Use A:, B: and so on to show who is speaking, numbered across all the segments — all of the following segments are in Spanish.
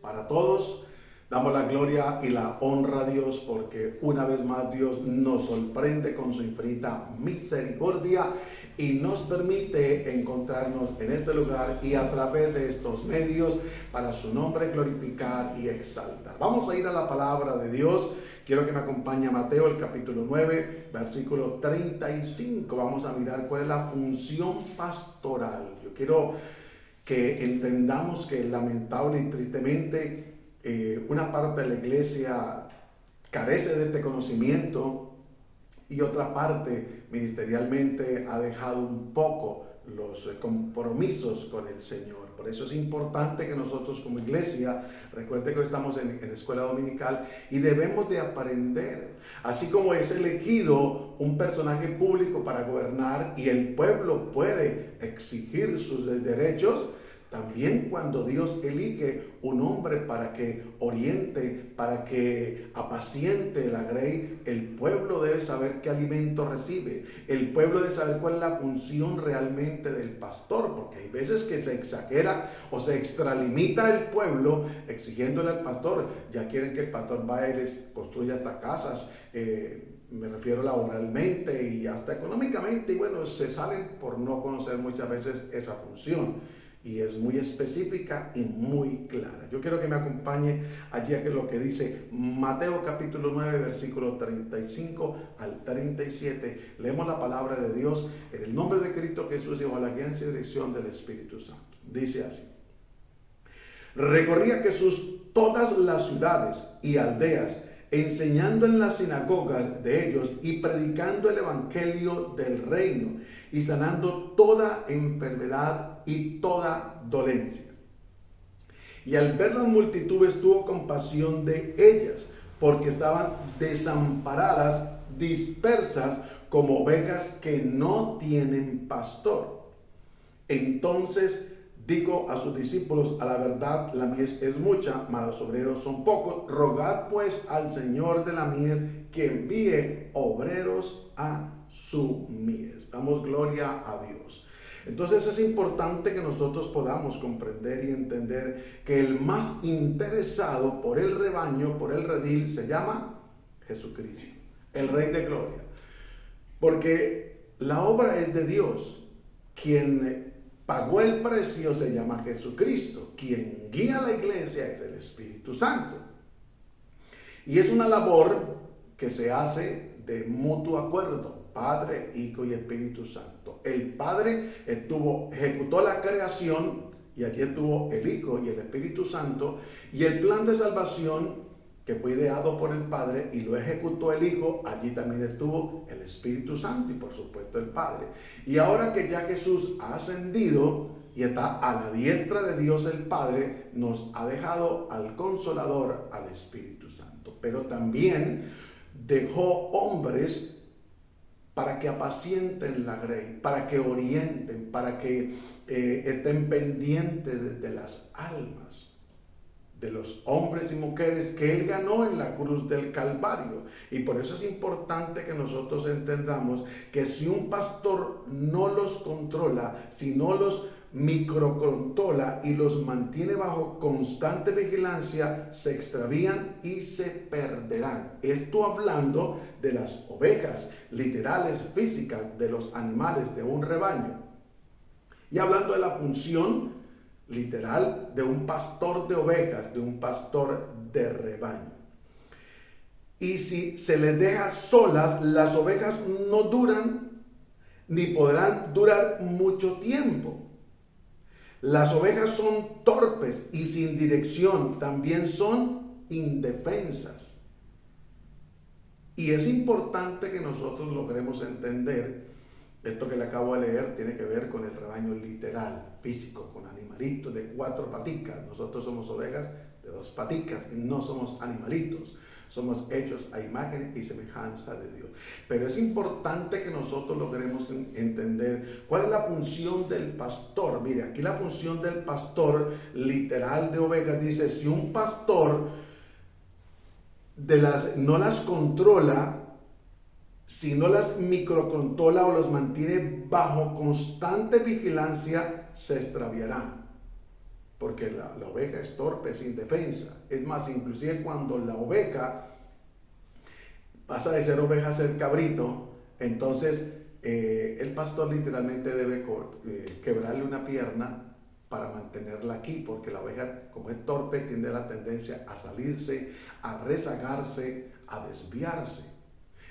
A: para todos. Damos la gloria y la honra a Dios porque una vez más Dios nos sorprende con su infinita misericordia y nos permite encontrarnos en este lugar y a través de estos medios para su nombre glorificar y exaltar. Vamos a ir a la palabra de Dios. Quiero que me acompañe a Mateo, el capítulo 9, versículo 35. Vamos a mirar cuál es la función pastoral. Yo quiero que entendamos que lamentable y tristemente una parte de la iglesia carece de este conocimiento y otra parte ministerialmente ha dejado un poco los compromisos con el Señor. Por eso es importante que nosotros como iglesia, recuerde que hoy estamos en escuela dominical y debemos de aprender, así como es elegido un personaje público para gobernar y el pueblo puede exigir sus derechos. También cuando Dios elige un hombre para que oriente, para que apaciente la grey, el pueblo debe saber qué alimento recibe. El pueblo debe saber cuál es la función realmente del pastor, porque hay veces que se exagera o se extralimita el pueblo exigiéndole al pastor. Ya quieren que el pastor vaya y les construya hasta casas, me refiero laboralmente y hasta económicamente, y bueno, se salen por no conocer muchas veces esa función. Y es muy específica y muy clara. Yo quiero que me acompañe allí a lo que dice Mateo capítulo 9, versículo 35 al 37. Leemos la palabra de Dios en el nombre de Cristo Jesús y bajo la guía y dirección del Espíritu Santo. Dice así: recorría Jesús todas las ciudades y aldeas, enseñando en las sinagogas de ellos y predicando el evangelio del reino y sanando toda enfermedad y toda dolencia. Y al ver las multitudes tuvo compasión de ellas, porque estaban desamparadas, dispersas como ovejas que no tienen pastor. Entonces dijo a sus discípulos: a la verdad la mies es mucha, mas los obreros son pocos. Rogad pues al Señor de la mies que envíe obreros a su mies. Damos gloria a Dios. Entonces es importante que nosotros podamos comprender y entender que el más interesado por el rebaño, por el redil, se llama Jesucristo, el Rey de Gloria. Porque la obra es de Dios. Quien pagó el precio se llama Jesucristo. Quien guía a la iglesia es el Espíritu Santo. Y es una labor que se hace de mutuo acuerdo. Padre, Hijo y Espíritu Santo. El Padre ejecutó la creación y allí estuvo el Hijo y el Espíritu Santo, y el plan de salvación que fue ideado por el Padre y lo ejecutó el Hijo, allí también estuvo el Espíritu Santo y por supuesto el Padre. Y ahora que ya Jesús ha ascendido y está a la diestra de Dios el Padre, nos ha dejado al Consolador, al Espíritu Santo. Pero también dejó hombres para que apacienten la grey, para que orienten, para que estén pendientes de las almas de los hombres y mujeres que Él ganó en la cruz del Calvario. Y por eso es importante que nosotros entendamos que si un pastor no los controla, si no los microcontrola y los mantiene bajo constante vigilancia, se extravían y se perderán. Esto hablando de las ovejas literales, físicas, de los animales de un rebaño. Y hablando de la función literal de un pastor de ovejas, de un pastor de rebaño. Y si se les deja solas, las ovejas no duran ni podrán durar mucho tiempo. Las ovejas son torpes y sin dirección, también son indefensas. Y es importante que nosotros logremos entender, esto que le acabo de leer tiene que ver con el rebaño literal, físico, con animalitos de 4 paticas. Nosotros somos ovejas de 2 paticas y no somos animalitos. Somos hechos a imagen y semejanza de Dios. Pero es importante que nosotros logremos entender cuál es la función del pastor. Mire, aquí la función del pastor literal de ovejas dice: si un pastor no las controla, si no las microcontrola o los mantiene bajo constante vigilancia, se extraviarán. porque la oveja es torpe, sin defensa. Es más, inclusive cuando la oveja pasa de ser oveja a ser cabrito, entonces el pastor literalmente debe quebrarle una pierna para mantenerla aquí, porque la oveja, como es torpe, tiene la tendencia a salirse, a rezagarse, a desviarse.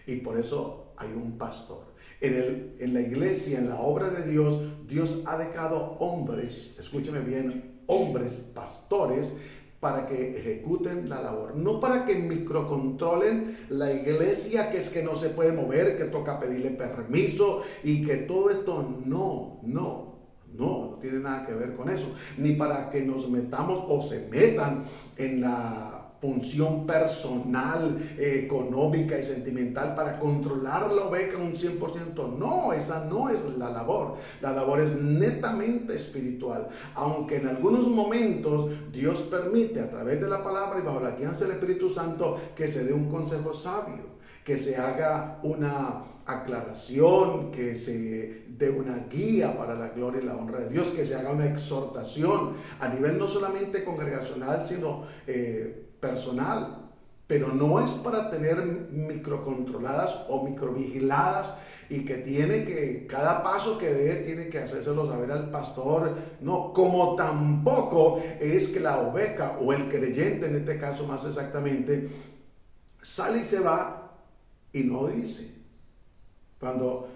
A: Y por eso hay un pastor. En la iglesia, en la obra de Dios, Dios ha dejado hombres, escúcheme bien, hombres, pastores, para que ejecuten la labor, no para que microcontrolen la iglesia, que es que no se puede mover, que toca pedirle permiso y que todo esto, no tiene nada que ver con eso, ni para que nos metamos o se metan en la función personal, económica y sentimental para controlar la oveja un 100%. No, esa no es la labor. La labor es netamente espiritual. Aunque en algunos momentos Dios permite a través de la palabra y bajo la guianza del Espíritu Santo que se dé un consejo sabio, que se haga una aclaración, que se dé una guía para la gloria y la honra de Dios, que se haga una exhortación a nivel no solamente congregacional, sino personal, pero no es para tener microcontroladas o microvigiladas y que tiene que, cada paso que dé, tiene que hacérselo saber al pastor. No, como tampoco es que la oveja o el creyente, en este caso más exactamente, sale y se va y no dice. Cuando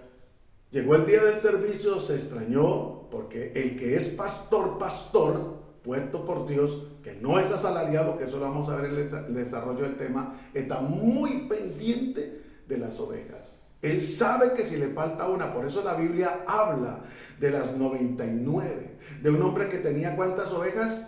A: llegó el día del servicio se extrañó, porque el que es pastor, puesto por Dios, que no es asalariado, que eso lo vamos a ver en el desarrollo del tema, está muy pendiente de las ovejas. Él sabe que si le falta una, por eso la Biblia habla de las 99, de un hombre que tenía ¿cuántas ovejas?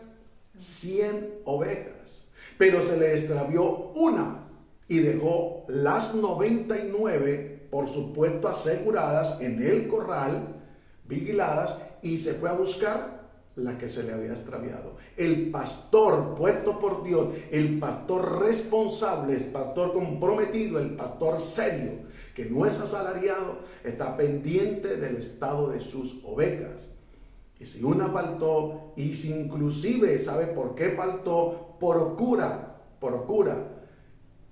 A: 100 ovejas, pero se le extravió una y dejó las 99, por supuesto, aseguradas en el corral, vigiladas, y se fue a buscar la que se le había extraviado. El pastor puesto por Dios, el pastor responsable, el pastor comprometido, el pastor serio, que no es asalariado, está pendiente del estado de sus ovejas. Y si una faltó, y si inclusive sabe por qué faltó, procura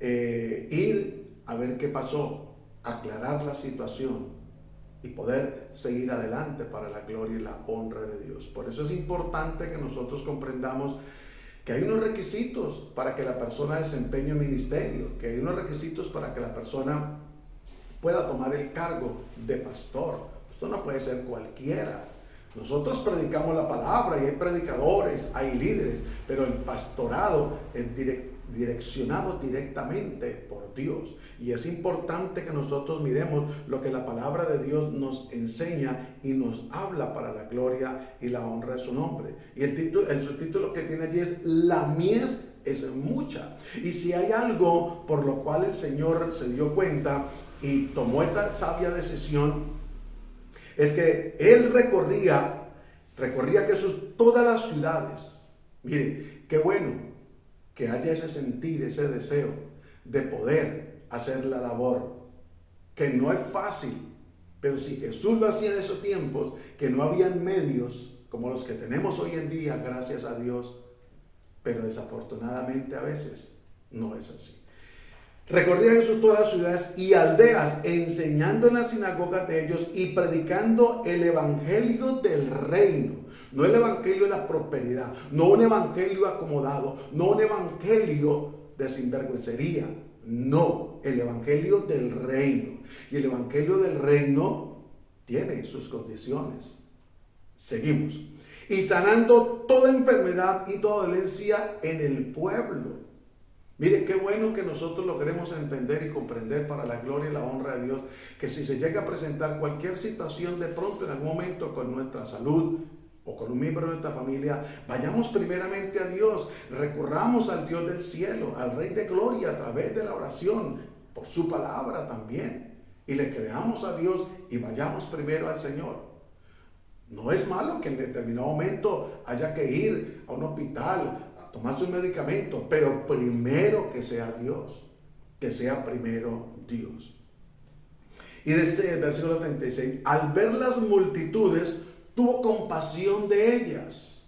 A: ir a ver qué pasó, aclarar la situación y poder seguir adelante para la gloria y la honra de Dios. Por eso es importante que nosotros comprendamos que hay unos requisitos para que la persona desempeñe un ministerio, que hay unos requisitos para que la persona pueda tomar el cargo de pastor. Esto no puede ser cualquiera. Nosotros predicamos la palabra y hay predicadores, hay líderes, pero el pastorado es direccionado directamente por Dios. Y es importante que nosotros miremos lo que la palabra de Dios nos enseña y nos habla para la gloria y la honra de su nombre. Y el subtítulo que tiene allí es: la mies es mucha. Y si hay algo por lo cual el Señor se dio cuenta y tomó esta sabia decisión, es que Él recorría Jesús todas las ciudades. Miren, qué bueno que haya ese sentir, ese deseo de poder hacer la labor, que no es fácil, pero si Jesús lo hacía en esos tiempos, que no habían medios como los que tenemos hoy en día, gracias a Dios, pero desafortunadamente a veces no es así. Recorría Jesús todas las ciudades y aldeas, enseñando en las sinagogas de ellos y predicando el evangelio del reino. No el evangelio de la prosperidad, no un evangelio acomodado, no un evangelio de sinvergüencería, no, el evangelio del reino. Y el evangelio del reino tiene sus condiciones. Seguimos. Y sanando toda enfermedad y toda dolencia en el pueblo. Mire, qué bueno que nosotros lo queremos entender y comprender para la gloria y la honra de Dios, que si se llega a presentar cualquier situación de pronto en algún momento con nuestra salud o con un miembro de nuestra familia, vayamos primeramente a Dios, recurramos al Dios del cielo, al Rey de Gloria a través de la oración, por su palabra también, y le creamos a Dios y vayamos primero al Señor. No es malo que en determinado momento haya que ir a un hospital, tomarse un medicamento, pero primero que sea Dios, que sea primero Dios. Y desde el versículo 36, al ver las multitudes, tuvo compasión de ellas.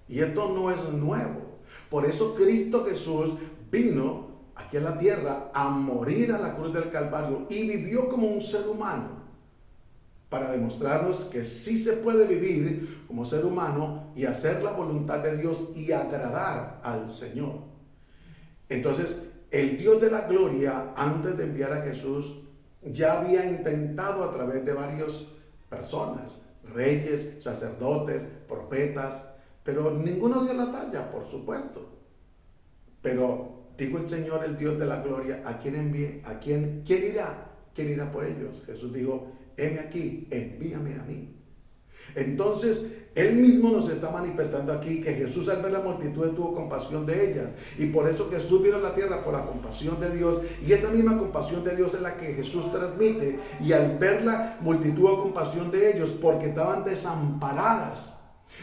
A: Y esto no es nuevo. Por eso Cristo Jesús vino aquí a la tierra a morir a la cruz del Calvario y vivió como un ser humano, para demostrarnos que sí se puede vivir como ser humano y hacer la voluntad de Dios y agradar al Señor. Entonces, el Dios de la gloria, antes de enviar a Jesús, ya había intentado a través de varias personas, reyes, sacerdotes, profetas, pero ninguno dio la talla, por supuesto. Pero dijo el Señor, el Dios de la gloria, ¿a quién envíe? ¿A quién irá? ¿Quién irá por ellos? Jesús dijo, heme aquí, envíame a mí. Entonces, Él mismo nos está manifestando aquí que Jesús, al ver la multitud, tuvo compasión de ellas. Y por eso Jesús vino a la tierra, por la compasión de Dios. Y esa misma compasión de Dios es la que Jesús transmite. Y al ver la multitud, tuvo compasión de ellos porque estaban desamparadas.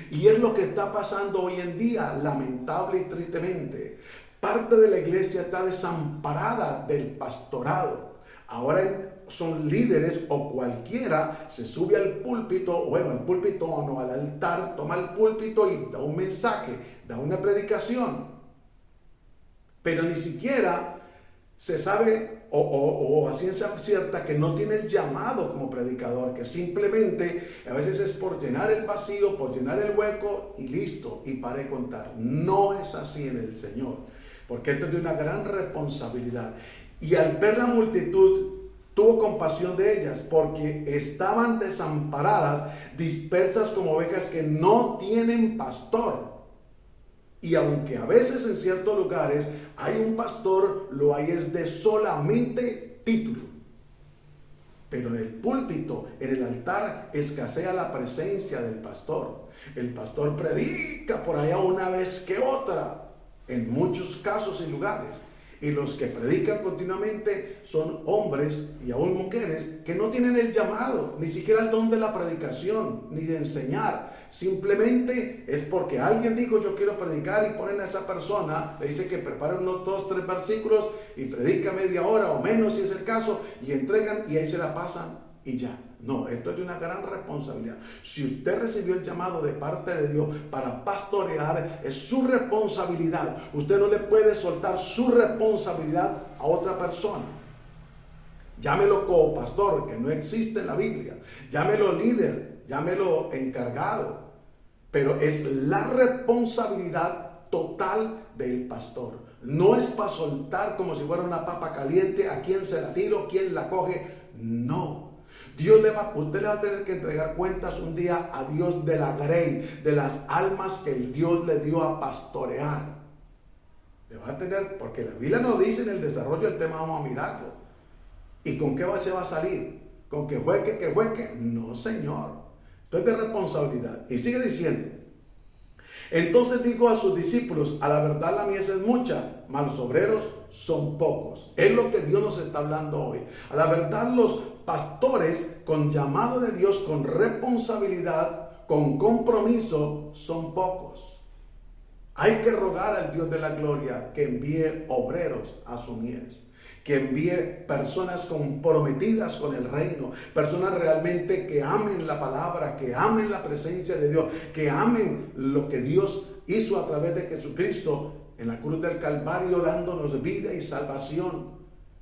A: Y es lo que está pasando hoy en día, lamentable y tristemente. Parte de la iglesia está desamparada del pastorado. Ahora son líderes o cualquiera se sube al púlpito, bueno, al púlpito o no, al altar, toma el púlpito y da un mensaje, da una predicación. Pero ni siquiera se sabe o a ciencia cierta que no tiene el llamado como predicador, que simplemente a veces es por llenar el vacío, por llenar el hueco y listo, y paré contar. No es así en el Señor, porque esto es de una gran responsabilidad. Y al ver la multitud, tuvo compasión de ellas porque estaban desamparadas, dispersas como ovejas que no tienen pastor. Y aunque a veces en ciertos lugares hay un pastor, lo hay es de solamente título. Pero en el púlpito, en el altar, escasea la presencia del pastor. El pastor predica por allá una vez que otra, en muchos casos y lugares. Y los que predican continuamente son hombres y aún mujeres que no tienen el llamado, ni siquiera el don de la predicación, ni de enseñar. Simplemente es porque alguien dijo yo quiero predicar y ponen a esa persona, le dice que prepare unos 2, 3 versículos y predica media hora o menos si es el caso, y entregan y ahí se la pasan y ya. No, esto es de una gran responsabilidad. Si usted recibió el llamado de parte de Dios para pastorear, es su responsabilidad. Usted no le puede soltar su responsabilidad a otra persona. Llámelo copastor, que no existe en la Biblia. Llámelo líder, llámelo encargado. Pero es la responsabilidad total del pastor. No es para soltar como si fuera una papa caliente, a quién se la tiro, quién la coge. No. Usted le va a tener que entregar cuentas un día a Dios de la grey, de las almas que el Dios le dio a pastorear. Le va a tener, porque la Biblia nos dice en el desarrollo del tema, vamos a mirarlo. ¿Y con qué se va a salir? ¿Con que hueque? No, Señor. Esto es de responsabilidad. Y sigue diciendo. Entonces dijo a sus discípulos, a la verdad la mies es mucha, mas los obreros son pocos. Es lo que Dios nos está hablando hoy. A la verdad los pastores con llamado de Dios, con responsabilidad, con compromiso, son pocos. Hay que rogar al Dios de la gloria que envíe obreros a su mies, que envíe personas comprometidas con el reino, personas realmente que amen la palabra, que amen la presencia de Dios, que amen lo que Dios hizo a través de Jesucristo en la cruz del Calvario, dándonos vida y salvación,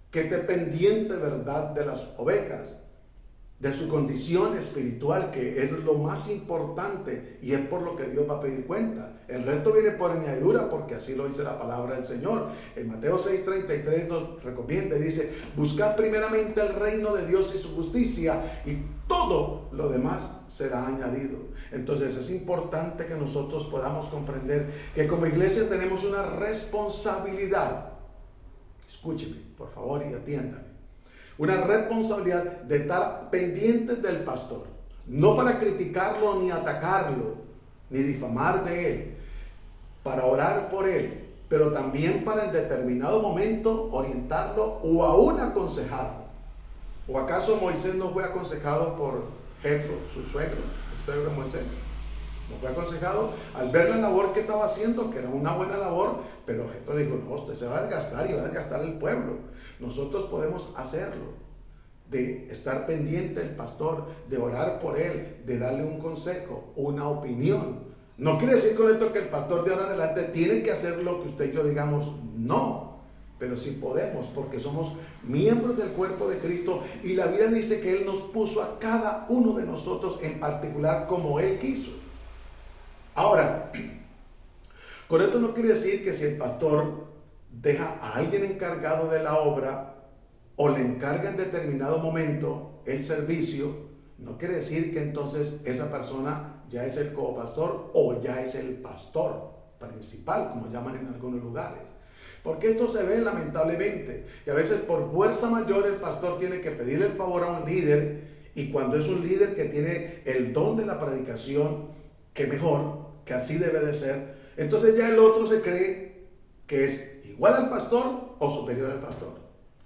A: que esté pendiente, ¿verdad?, de las ovejas, de su condición espiritual, que es lo más importante y es por lo que Dios va a pedir cuenta. El resto viene por añadidura, porque así lo dice la palabra del Señor. En Mateo 6:33 nos recomienda y dice: buscad primeramente el reino de Dios y su justicia, y todo lo demás será añadido. Entonces es importante que nosotros podamos comprender que como iglesia tenemos una responsabilidad. Escúcheme, por favor, y atiéndame. Una responsabilidad de estar pendientes del pastor, no para criticarlo, ni atacarlo, ni difamar de él, para orar por él, pero también para en determinado momento orientarlo o aún aconsejarlo. ¿O acaso Moisés no fue aconsejado por Jetro, su suegro, el suegro de Moisés? No fue aconsejado al ver la labor que estaba haciendo, que era una buena labor, pero Jetro dijo: no, usted se va a desgastar y va a desgastar el pueblo. Nosotros podemos hacerlo, de estar pendiente del pastor, de orar por él, de darle un consejo, una opinión. No quiere decir con esto que el pastor de ahora en adelante tiene que hacer lo que usted y yo digamos, no. Pero sí podemos, porque somos miembros del cuerpo de Cristo y la Biblia dice que Él nos puso a cada uno de nosotros en particular como Él quiso. Ahora, con esto no quiere decir que si el pastor deja a alguien encargado de la obra o le encarga en determinado momento el servicio, no quiere decir que entonces esa persona ya es el copastor o ya es el pastor principal, como llaman en algunos lugares. Porque esto se ve lamentablemente, que a veces por fuerza mayor el pastor tiene que pedirle el favor a un líder, y cuando es un líder que tiene el don de la predicación, que mejor, que así debe de ser, entonces ya el otro se cree que es igual al pastor o superior al pastor.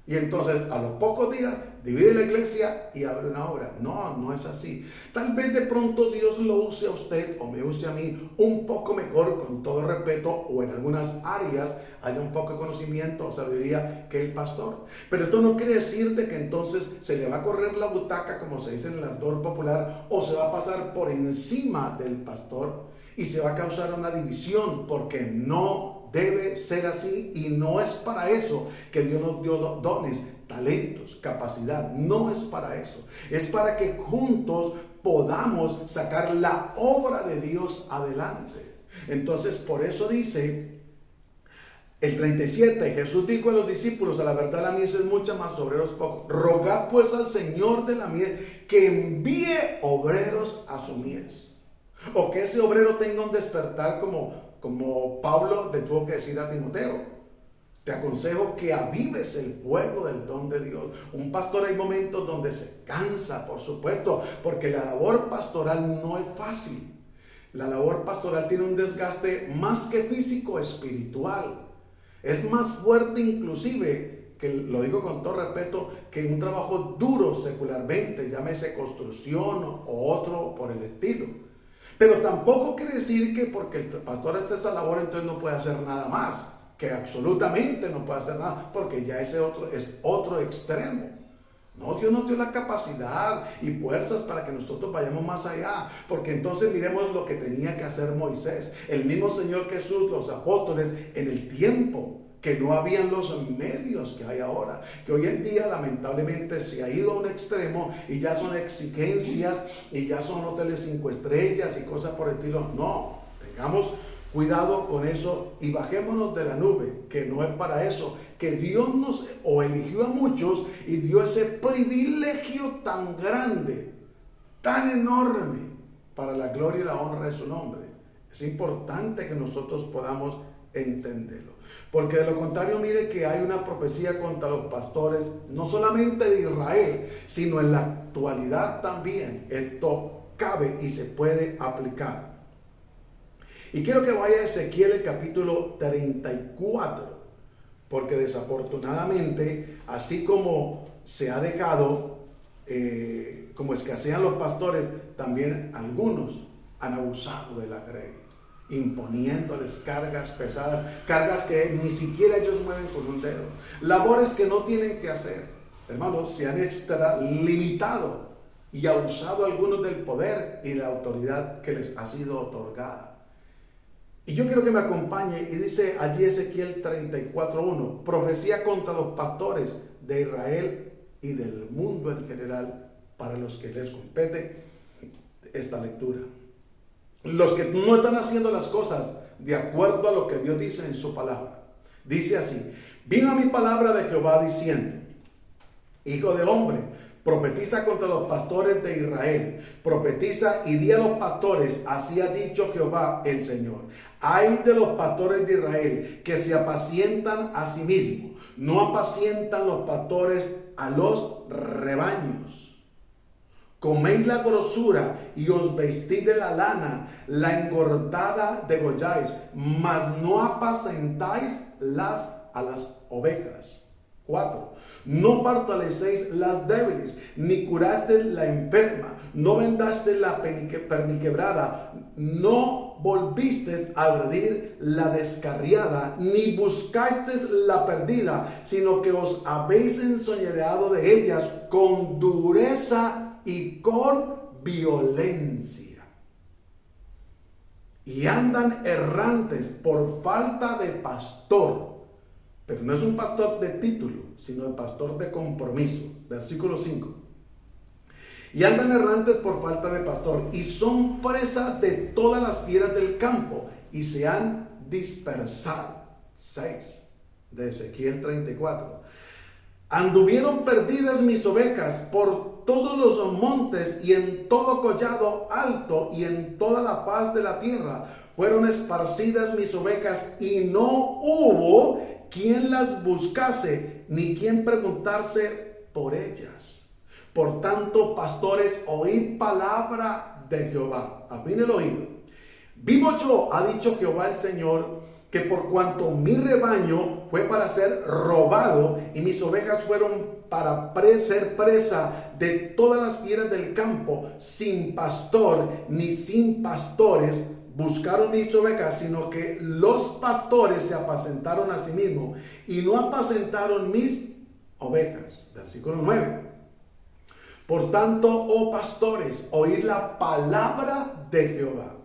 A: Y entonces a los pocos días divide la iglesia y abre una obra. No, no es así. Tal vez de pronto Dios lo use a usted o me use a mí un poco mejor, con todo respeto, o en algunas áreas haya un poco de conocimiento o sabiduría que el pastor. Pero esto no quiere decir de que entonces se le va a correr la butaca, como se dice en el ardor popular, o se va a pasar por encima del pastor y se va a causar una división, porque no debe ser así, y no es para eso que Dios nos dio dones, talentos, capacidad. No es para eso. Es para que juntos podamos sacar la obra de Dios adelante. Entonces, por eso dice el 37, Jesús dijo a los discípulos: a la verdad la mies es mucha, mas obreros pocos. Rogad pues al Señor de la mies que envíe obreros a su mies. O que ese obrero tenga un despertar como Pablo le tuvo que decir a Timoteo: te aconsejo que avives el fuego del don de Dios. Un pastor, hay momentos donde se cansa, por supuesto, porque la labor pastoral no es fácil. La labor pastoral tiene un desgaste más que físico, espiritual. Es más fuerte inclusive, que lo digo con todo respeto, que un trabajo duro secularmente, llámese construcción o otro por el estilo. Pero tampoco quiere decir que porque el pastor hace esa labor entonces no puede hacer nada más, que absolutamente no puede hacer nada, porque ya ese otro es otro extremo. No, Dios nos dio la capacidad y fuerzas para que nosotros vayamos más allá, porque entonces miremos lo que tenía que hacer Moisés, el mismo Señor Jesús, los apóstoles, en el tiempo que no habían los medios que hay ahora, que hoy en día lamentablemente se ha ido a un extremo y ya son exigencias y ya son hoteles 5 estrellas y cosas por el estilo. No, tengamos cuidado con eso y bajémonos de la nube, que no es para eso, que Dios nos eligió a muchos y dio ese privilegio tan grande, tan enorme, para la gloria y la honra de su nombre. Es importante que nosotros podamos entenderlo, porque de lo contrario, mire que hay una profecía contra los pastores, no solamente de Israel, sino en la actualidad también. Esto cabe y se puede aplicar. Y quiero que vaya a Ezequiel, el capítulo 34, porque desafortunadamente, así como se ha dejado, como escasean los pastores, también algunos han abusado de la grey, imponiéndoles cargas pesadas, cargas que ni siquiera ellos mueven con un dedo, labores que no tienen que hacer. Hermanos, se han extralimitado y abusado algunos del poder y la autoridad que les ha sido otorgada. Y yo quiero que me acompañe, y dice allí Ezequiel 34:1, profecía contra los pastores de Israel y del mundo en general, para los que les compete esta lectura. Los que no están haciendo las cosas de acuerdo a lo que Dios dice en su palabra. Dice así: vino mi palabra de Jehová diciendo: hijo de hombre, profetiza contra los pastores de Israel, profetiza y di a los pastores, así ha dicho Jehová el Señor. Ay de los pastores de Israel, que se apacientan a sí mismos, no apacientan los pastores a los rebaños. Coméis la grosura y os vestís de la lana, la engordada degolláis, mas no apacentáis a las ovejas. 4. No fortalecéis las débiles, ni curaste la enferma, no vendaste la perniquebrada, no volviste a agredir la descarriada, ni buscasteis la perdida, sino que os habéis enseñoreado de ellas con dureza y con violencia. y andan errantes por falta de pastor. Pero no es un pastor de título, sino el pastor de compromiso. Versículo 5. Y andan errantes por falta de pastor, y son presa de todas las fieras del campo, y se han dispersado. 6 de Ezequiel 34. Anduvieron perdidas mis ovejas por todos los montes y en todo collado alto y en toda la faz de la tierra. Fueron esparcidas mis ovejas y no hubo quien las buscase, ni quien preguntarse por ellas. Por tanto, pastores, oíd palabra de Jehová. Afinen el oído. Vivo yo, ha dicho Jehová el Señor, que por cuanto mi rebaño fue para ser robado y mis ovejas fueron para ser presa de todas las fieras del campo, sin pastor ni sin pastores buscaron mis ovejas, sino que los pastores se apacentaron a sí mismos y no apacentaron mis ovejas. Versículo 9. Por tanto, oh pastores, oíd la palabra de Jehová.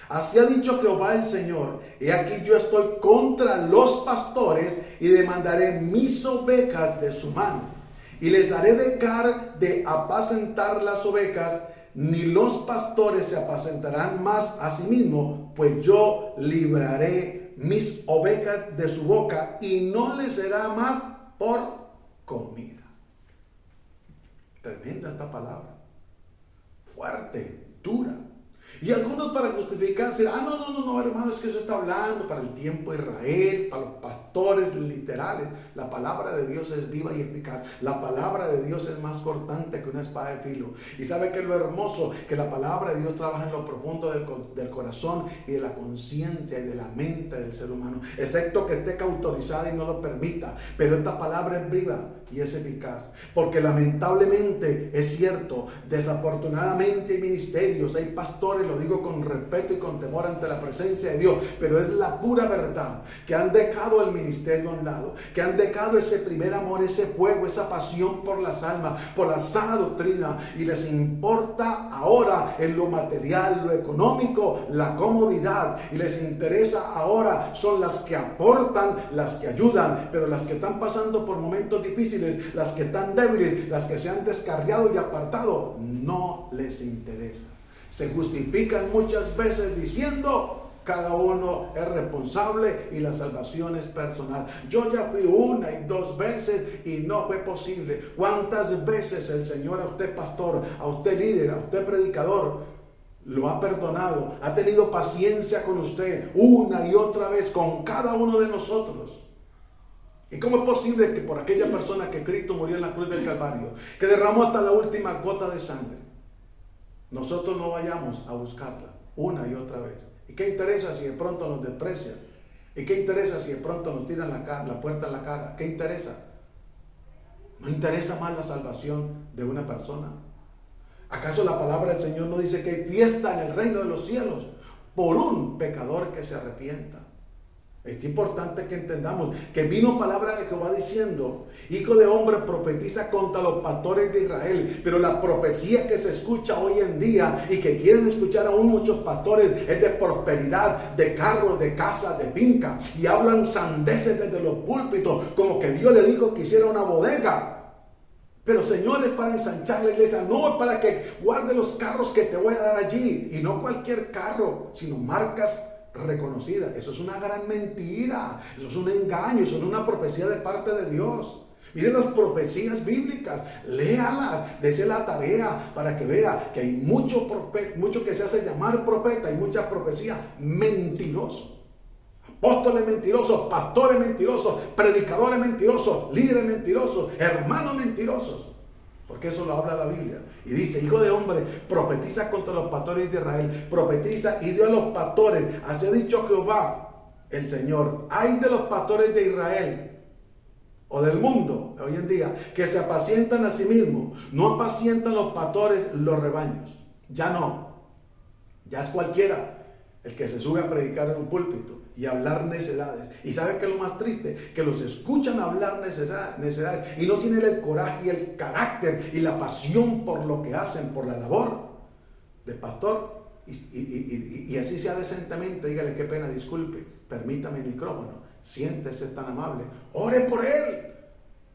A: Así ha dicho Jehová el Señor: he aquí yo estoy contra los pastores y demandaré mis ovejas de su mano. Y les haré dejar de apacentar las ovejas, ni los pastores se apacentarán más a sí mismos, pues yo libraré mis ovejas de su boca y no les será más por comida. Tremenda esta palabra. Fuerte, dura. Y algunos para justificarse, no, hermano, es que eso está hablando para el tiempo de Israel, para los pastores literales. La palabra de Dios es viva y eficaz. La palabra de Dios es más cortante que una espada de filo. Y sabe que es lo hermoso, que la palabra de Dios trabaja en lo profundo del corazón y de la conciencia y de la mente del ser humano, excepto que esté cauterizada y no lo permita. Pero esta palabra es viva y es eficaz, porque lamentablemente es cierto, desafortunadamente hay ministerios, hay pastores, lo digo con respeto y con temor ante la presencia de Dios, pero es la pura verdad, que han dejado el ministerio a un lado, que han dejado ese primer amor, ese fuego, esa pasión por las almas, por la sana doctrina, y les importa ahora en lo material, lo económico, la comodidad, y les interesa ahora son las que aportan, las que ayudan, pero las que están pasando por momentos difíciles, las que están débiles, las que se han descarriado y apartado, no les interesa. Se justifican muchas veces diciendo: cada uno es responsable y la salvación es personal. Yo ya fui 1 y 2 veces y no fue posible. ¿Cuántas veces el Señor a usted pastor, a usted líder, a usted predicador lo ha perdonado? Ha tenido paciencia con usted una y otra vez, con cada uno de nosotros. ¿Y cómo es posible que por aquella persona que Cristo murió en la cruz del Calvario, que derramó hasta la última gota de sangre, nosotros no vayamos a buscarla una y otra vez? ¿Y qué interesa si de pronto nos desprecian? ¿Y qué interesa si de pronto nos tiran la puerta en la cara? ¿Qué interesa? ¿No interesa más la salvación de una persona? ¿Acaso la palabra del Señor no dice que hay fiesta en el reino de los cielos por un pecador que se arrepienta? Es importante que entendamos que vino palabra de Jehová diciendo: hijo de hombre, profetiza contra los pastores de Israel. Pero la profecía que se escucha hoy en día y que quieren escuchar aún muchos pastores es de prosperidad, de carros, de casas, de finca, y hablan sandeces desde los púlpitos como que Dios le dijo que hiciera una bodega. Pero Señor, es para ensanchar la iglesia, no es para que guarde los carros que te voy a dar allí, y no cualquier carro, sino marcas reconocida. Eso es una gran mentira, eso es un engaño, eso no es una profecía de parte de Dios. Miren las profecías bíblicas, léalas, dése la tarea para que vea que hay mucho que se hace llamar profeta, hay muchas profecías mentirosas. Apóstoles mentirosos, pastores mentirosos, predicadores mentirosos, líderes mentirosos, hermanos mentirosos. Porque eso lo habla la Biblia. Y dice: hijo de hombre, profetiza contra los pastores de Israel. Profetiza y dio a los pastores. Así ha dicho Jehová el Señor: ay de los pastores de Israel o del mundo hoy en día, que se apacientan a sí mismos. No apacientan los pastores los rebaños. Ya no. Ya es cualquiera el que se sube a predicar en un púlpito y hablar necedades. ¿Y sabe qué es lo más triste? Que los escuchan hablar necedades y no tienen el coraje y el carácter y la pasión por lo que hacen, por la labor de pastor. y así sea decentemente, dígale: qué pena, disculpe, permítame el micrófono, siéntese tan amable, ore por él,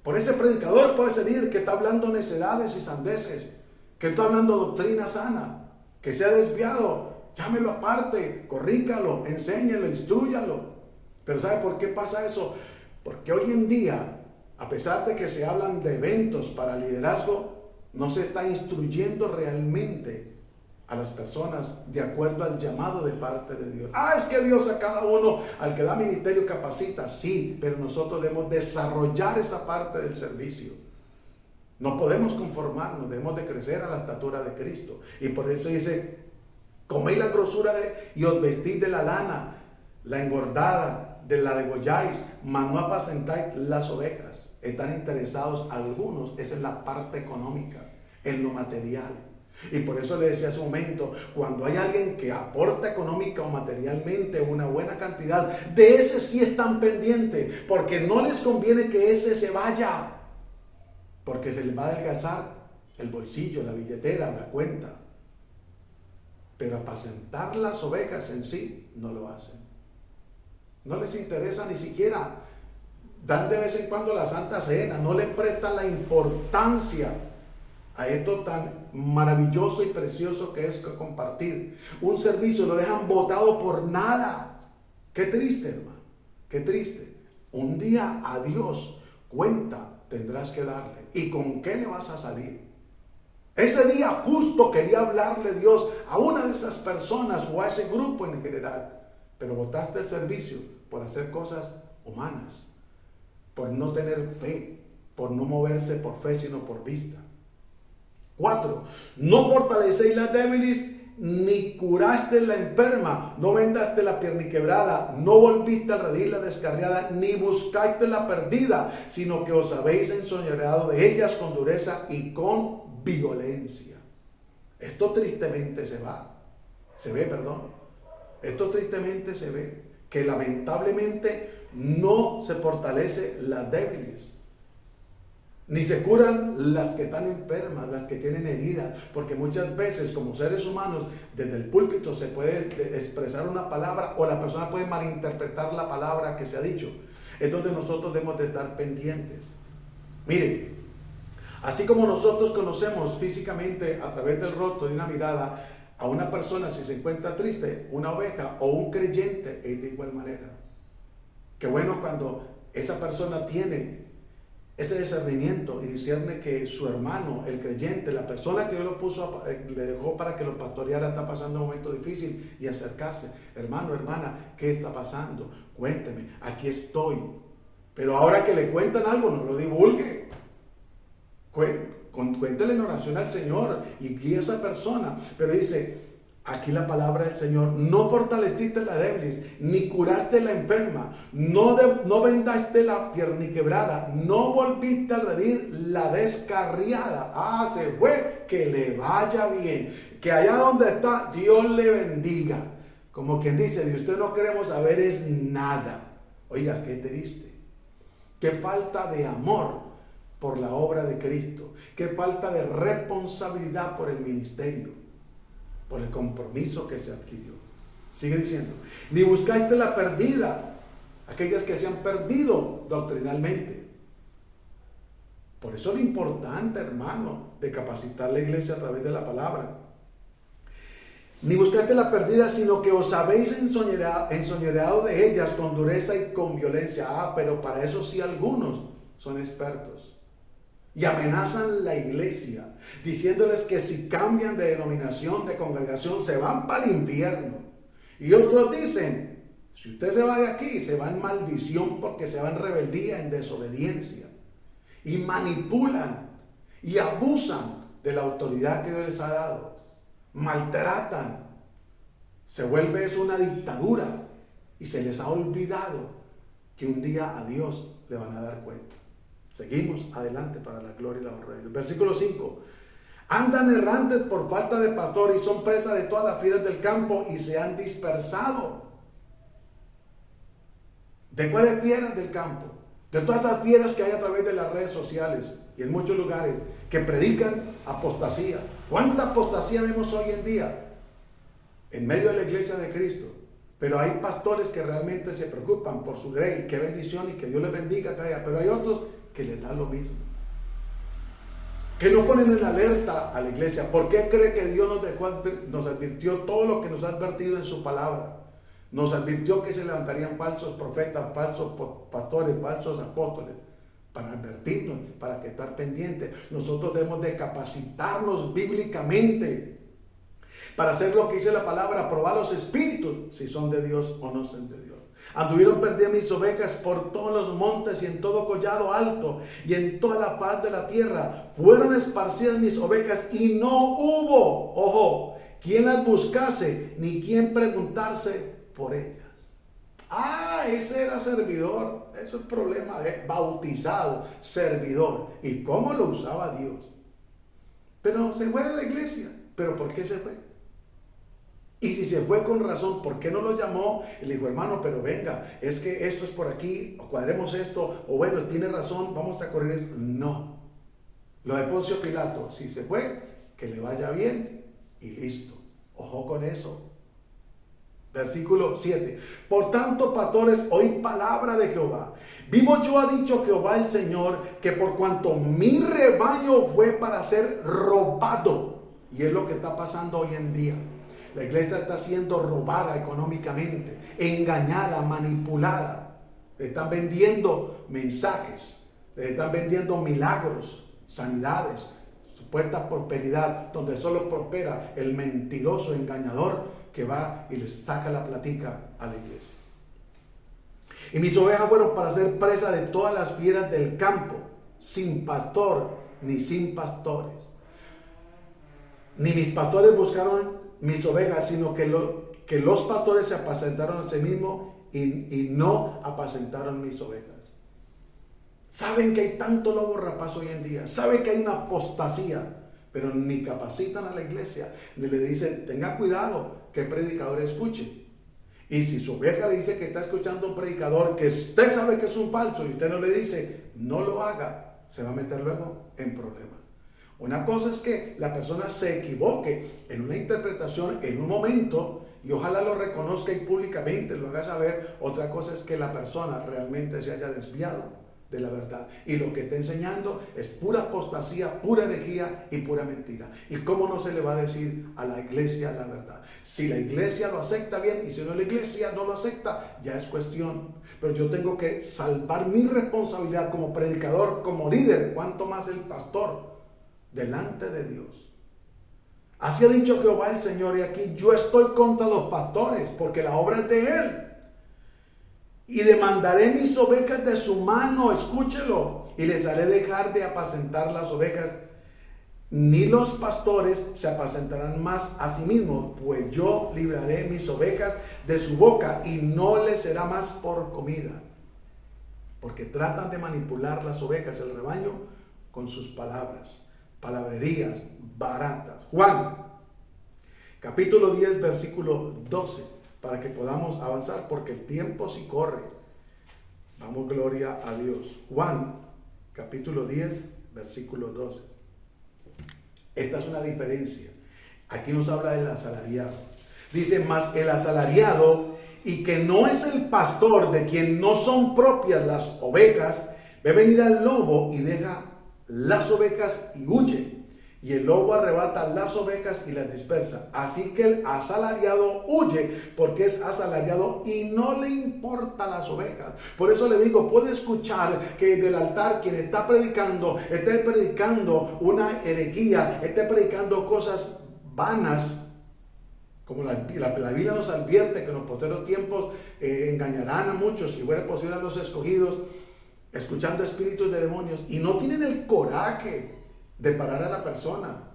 A: por ese predicador, por ese líder que está hablando necedades y sandeces, que está hablando doctrina sana, que se ha desviado. Llámelo aparte, corrícalo, enséñalo, instrúyalo. Pero ¿sabe por qué pasa eso? Porque hoy en día, a pesar de que se hablan de eventos para liderazgo, no se está instruyendo realmente a las personas de acuerdo al llamado de parte de Dios. Es que Dios a cada uno, al que da ministerio, capacita. Sí, pero nosotros debemos desarrollar esa parte del servicio. No podemos conformarnos, debemos de crecer a la estatura de Cristo. Y por eso dice: coméis la grosura y os vestís de la lana, la engordada, de la degolláis, mas no apacentáis las ovejas. Están interesados algunos, es en la parte económica, en lo material. Y por eso le decía hace un momento, cuando hay alguien que aporta económica o materialmente una buena cantidad, de ese sí están pendientes, porque no les conviene que ese se vaya, porque se les va a adelgazar el bolsillo, la billetera, la cuenta. Pero apacentar las ovejas en sí no lo hacen. No les interesa ni siquiera. Dan de vez en cuando la Santa Cena, no le prestan la importancia a esto tan maravilloso y precioso que es compartir. Un servicio lo dejan botado por nada. Qué triste, hermano, qué triste. Un día a Dios cuenta tendrás que darle. ¿Y con qué le vas a salir? Ese día justo quería hablarle Dios a una de esas personas o a ese grupo en general, pero botaste el servicio por hacer cosas humanas, por no tener fe, por no moverse por fe sino por vista. 4. No fortalecéis las débiles, ni curaste la enferma, no vendaste la pierna quebrada, no volviste a redir la descarriada, ni buscaste la perdida, sino que os habéis enseñoreado de ellas con dureza y con violencia. Esto tristemente se ve. Esto tristemente se ve, que lamentablemente no se fortalece las débiles, ni se curan las que están enfermas, las que tienen heridas, porque muchas veces como seres humanos desde el púlpito se puede expresar una palabra o la persona puede malinterpretar la palabra que se ha dicho. Es donde nosotros debemos de estar pendientes. Miren, así como nosotros conocemos físicamente a través del rostro de una mirada a una persona si se encuentra triste, una oveja o un creyente, es de igual manera. Qué bueno cuando esa persona tiene ese discernimiento y discierne que su hermano, el creyente, la persona que Dios lo puso, le dejó para que lo pastoreara, está pasando un momento difícil, y acercarse. Hermano, hermana, ¿qué está pasando? Cuénteme, aquí estoy. Pero ahora que le cuentan algo, no lo divulgue. Cuéntele en oración al Señor y guíe a esa persona. Pero dice aquí la palabra del Señor: no fortaleciste la débil, ni curaste la enferma, no vendaste la pierna quebrada, no volviste a redir la descarriada. Se fue, que le vaya bien, que allá donde está Dios le bendiga. Como quien dice: de usted no queremos saber es nada. Oiga, qué triste, qué falta de amor por la obra de Cristo, qué falta de responsabilidad por el ministerio, por el compromiso que se adquirió. Sigue diciendo: ni buscaste la perdida, aquellas que se han perdido doctrinalmente. Por eso lo importante, hermano, de capacitar la iglesia a través de la palabra. Ni buscaste la perdida, sino que os habéis enseñoreado de ellas con dureza y con violencia. Pero para eso sí algunos son expertos. Y amenazan la iglesia, diciéndoles que si cambian de denominación, de congregación, se van para el infierno. Y otros dicen: si usted se va de aquí, se va en maldición, porque se va en rebeldía, en desobediencia. Y manipulan y abusan de la autoridad que Dios les ha dado. Maltratan. Se vuelve eso una dictadura. Y se les ha olvidado que un día a Dios le van a dar cuenta. Seguimos adelante para la gloria y la honra de Dios. Versículo 5. Andan errantes por falta de pastor y son presa de todas las fieras del campo y se han dispersado. ¿De cuáles fieras del campo? De todas esas fieras que hay a través de las redes sociales y en muchos lugares que predican apostasía. ¿Cuánta apostasía vemos hoy en día? en medio de la iglesia de Cristo. Pero hay pastores que realmente se preocupan por su grey, y qué bendición, y que Dios les bendiga cada día. Pero hay otros que les da lo mismo, que no ponen en alerta a la iglesia. ¿Por qué cree que Dios nos advirtió todo lo que nos ha advertido en su palabra? Nos advirtió que se levantarían falsos profetas, falsos pastores, falsos apóstoles, para advertirnos, para que estar pendientes. Nosotros debemos de capacitarnos bíblicamente para hacer lo que dice la palabra, probar los espíritus, si son de Dios o no son de Dios. Anduvieron perdidas mis ovejas por todos los montes y en todo collado alto y en toda la faz de la tierra. Fueron esparcidas mis ovejas y no hubo, ojo, quien las buscase, ni quien preguntarse por ellas. Ese era servidor. Eso es el problema de bautizado, servidor. ¿Y cómo lo usaba Dios? Pero se fue de la iglesia. ¿Pero por qué se fue? Y si se fue con razón, ¿por qué no lo llamó? Y le dijo, hermano, pero venga, es que esto es por aquí, o cuadremos esto, o bueno, tiene razón, vamos a correr esto. No. Lo de Poncio Pilato, si se fue, que le vaya bien y listo. Ojo con eso. Versículo 7. Por tanto, pastores, oíd palabra de Jehová. Vivo yo, ha dicho Jehová el Señor, que por cuanto mi rebaño fue para ser robado, y es lo que está pasando hoy en día. La iglesia está siendo robada económicamente, engañada, manipulada. Le están vendiendo mensajes, le están vendiendo milagros, sanidades, supuesta prosperidad, donde solo prospera el mentiroso engañador que va y les saca la platica a la iglesia. Y mis ovejas fueron para ser presa de todas las fieras del campo, sin pastor ni sin pastores. Ni mis pastores buscaron mis ovejas, sino que los pastores se apacentaron a sí mismos y no apacentaron mis ovejas. Saben que hay tanto lobo rapaz hoy en día, saben que hay una apostasía, pero ni capacitan a la iglesia, ni le dicen, tenga cuidado que predicador escuche. Y si su oveja le dice que está escuchando un predicador que usted sabe que es un falso y usted no le dice, no lo haga, se va a meter luego en problemas. Una cosa es que la persona se equivoque en una interpretación en un momento y ojalá lo reconozca y públicamente lo haga saber. Otra cosa es que la persona realmente se haya desviado de la verdad y lo que está enseñando es pura apostasía, pura herejía y pura mentira. ¿Y cómo no se le va a decir a la iglesia la verdad? Si la iglesia lo acepta bien y si no la iglesia no lo acepta, ya es cuestión. Pero yo tengo que salvar mi responsabilidad como predicador, como líder, cuanto más el pastor, delante de Dios. Así ha dicho Jehová el Señor, y aquí yo estoy contra los pastores, porque la obra es de Él. Y demandaré mis ovejas de su mano, escúchelo, y les haré dejar de apacentar las ovejas. Ni los pastores se apacentarán más a sí mismos, pues yo libraré mis ovejas de su boca, y no les será más por comida. Porque tratan de manipular las ovejas, el rebaño, con sus palabras. Palabrerías baratas. Juan, capítulo 10, versículo 12, para que podamos avanzar, porque el tiempo sí corre. Vamos, gloria a Dios. Juan, capítulo 10, versículo 12. Esta es una diferencia. Aquí nos habla del asalariado. Dice, mas el asalariado, y que no es el pastor, de quien no son propias las ovejas, ve venir al lobo y deja las ovejas y huye, y el lobo arrebata las ovejas y las dispersa. Así que el asalariado huye porque es asalariado y no le importa las ovejas. Por eso le digo, puede escuchar que del altar quien está predicando una herejía, está predicando cosas vanas, como la Biblia nos advierte que en los posteriores tiempos engañarán a muchos, si fuera posible a los escogidos, escuchando espíritus de demonios, y no tienen el coraje de parar a la persona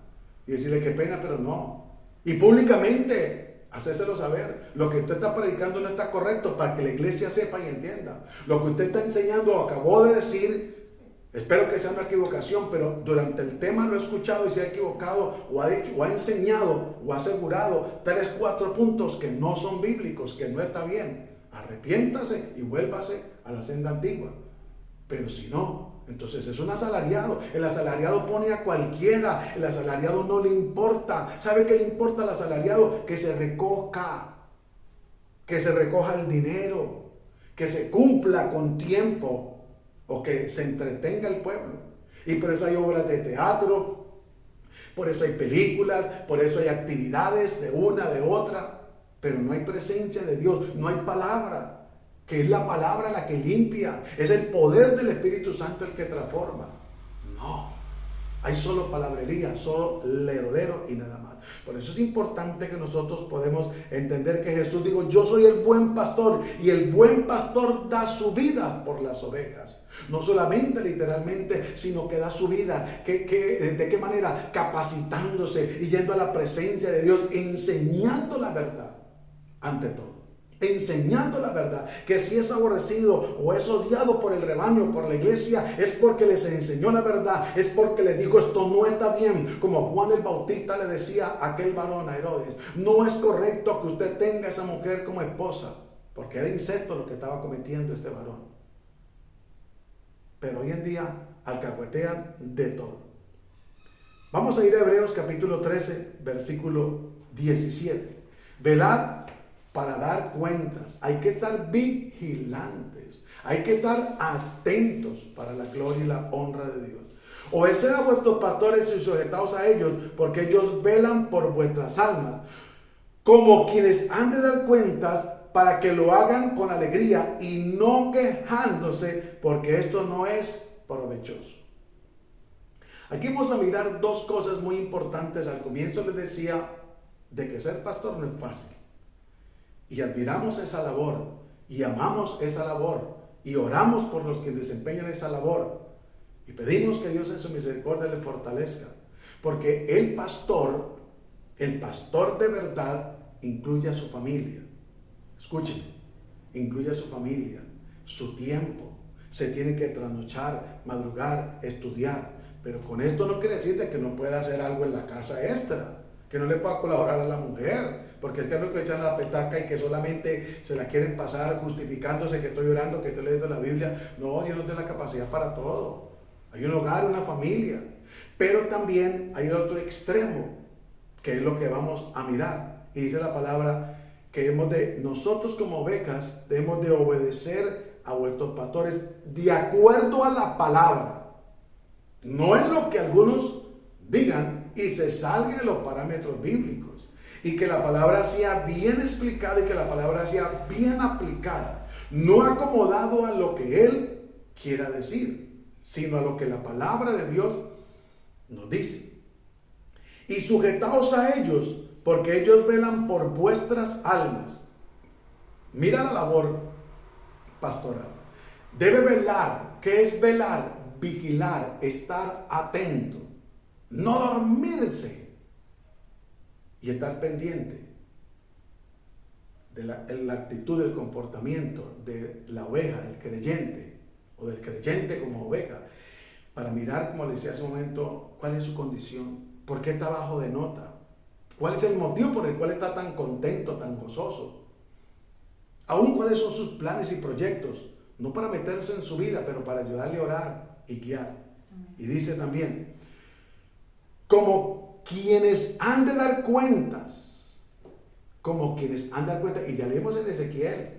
A: y decirle qué pena, pero no. Y públicamente hacérselo saber. Lo que usted está predicando no está correcto, para que la iglesia sepa y entienda. Lo que usted está enseñando, acabó de decir, espero que sea una equivocación, pero durante el tema lo he escuchado y se ha equivocado, o ha dicho, o ha enseñado, o ha asegurado 3, 4 puntos que no son bíblicos, que no está bien. Arrepiéntase y vuélvase a la senda antigua. Pero si no, entonces es un asalariado. El asalariado pone a cualquiera. El asalariado no le importa. ¿Sabe qué le importa al asalariado? Que se recoja el dinero, que se cumpla con tiempo o que se entretenga el pueblo. Y por eso hay obras de teatro, por eso hay películas, por eso hay actividades de una, de otra, pero no hay presencia de Dios, no hay palabra. Que es la palabra la que limpia, es el poder del Espíritu Santo el que transforma. No, hay solo palabrería, solo lero y nada más. Por eso es importante que nosotros podemos entender que Jesús dijo: yo soy el buen pastor, y el buen pastor da su vida por las ovejas. No solamente literalmente, sino que da su vida. ¿De qué manera? Capacitándose y yendo a la presencia de Dios, enseñando la verdad ante todo. Enseñando la verdad, que si es aborrecido o es odiado por el rebaño, por la iglesia, es porque les enseñó la verdad, es porque les dijo: esto no está bien. Como Juan el Bautista le decía a aquel varón, a Herodes: no es correcto que usted tenga a esa mujer como esposa, porque era incesto lo que estaba cometiendo este varón. Pero hoy en día alcahuetean de todo. Vamos a ir a Hebreos capítulo 13, versículo 17. Velad para dar cuentas. Hay que estar vigilantes. Hay que estar atentos para la gloria y la honra de Dios. Obedeced a vuestros pastores y sujetaos a ellos, porque ellos velan por vuestras almas, como quienes han de dar cuentas, para que lo hagan con alegría y no quejándose, porque esto no es provechoso. Aquí vamos a mirar dos cosas muy importantes. Al comienzo les decía de que ser pastor no es fácil. Y admiramos esa labor, y amamos esa labor, y oramos por los que desempeñan esa labor, y pedimos que Dios en su misericordia le fortalezca, porque el pastor de verdad, incluye a su familia. Escúcheme, incluye a su familia, su tiempo. Se tiene que trasnochar, madrugar, estudiar, pero con esto no quiere decir que no pueda hacer algo en la casa extra, que no le pueda colaborar a la mujer, porque es que es lo que echan la petaca y que solamente se la quieren pasar justificándose que estoy orando, que estoy leyendo la Biblia. No, Dios no tiene la capacidad para todo. Hay un hogar, una familia, pero también hay el otro extremo, que es lo que vamos a mirar. Y dice la palabra que nosotros como ovejas debemos de obedecer a vuestros pastores de acuerdo a la palabra, no en lo que algunos digan y se salgan de los parámetros bíblicos. Y que la palabra sea bien explicada y que la palabra sea bien aplicada, no acomodado a lo que Él quiera decir, sino a lo que la palabra de Dios nos dice. Y sujetaos a ellos, porque ellos velan por vuestras almas. Mira la labor pastoral. Debe velar. ¿Qué es velar? Vigilar, estar atento, no dormirse. Y estar pendiente de la actitud, del comportamiento de la oveja, del creyente, o del creyente como oveja, para mirar, como le decía hace un momento, cuál es su condición, por qué está bajo de nota, cuál es el motivo por el cual está tan contento, tan gozoso, aún cuáles son sus planes y proyectos, no para meterse en su vida, pero para ayudarle a orar y guiar. Y dice también, como quienes han de dar cuentas, y ya leemos en Ezequiel,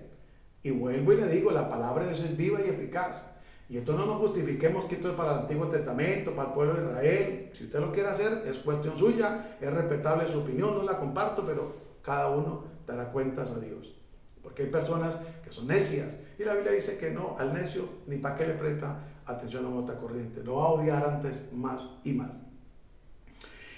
A: y vuelvo y le digo, la palabra de Dios es viva y eficaz, y esto no nos justifiquemos que esto es para el Antiguo Testamento, para el pueblo de Israel. Si usted lo quiere hacer, es cuestión suya, es respetable su opinión, no la comparto, pero cada uno dará cuentas a Dios, porque hay personas que son necias, y la Biblia dice que no, al necio ni para qué le presta atención a otra corriente, lo va a odiar antes más y más.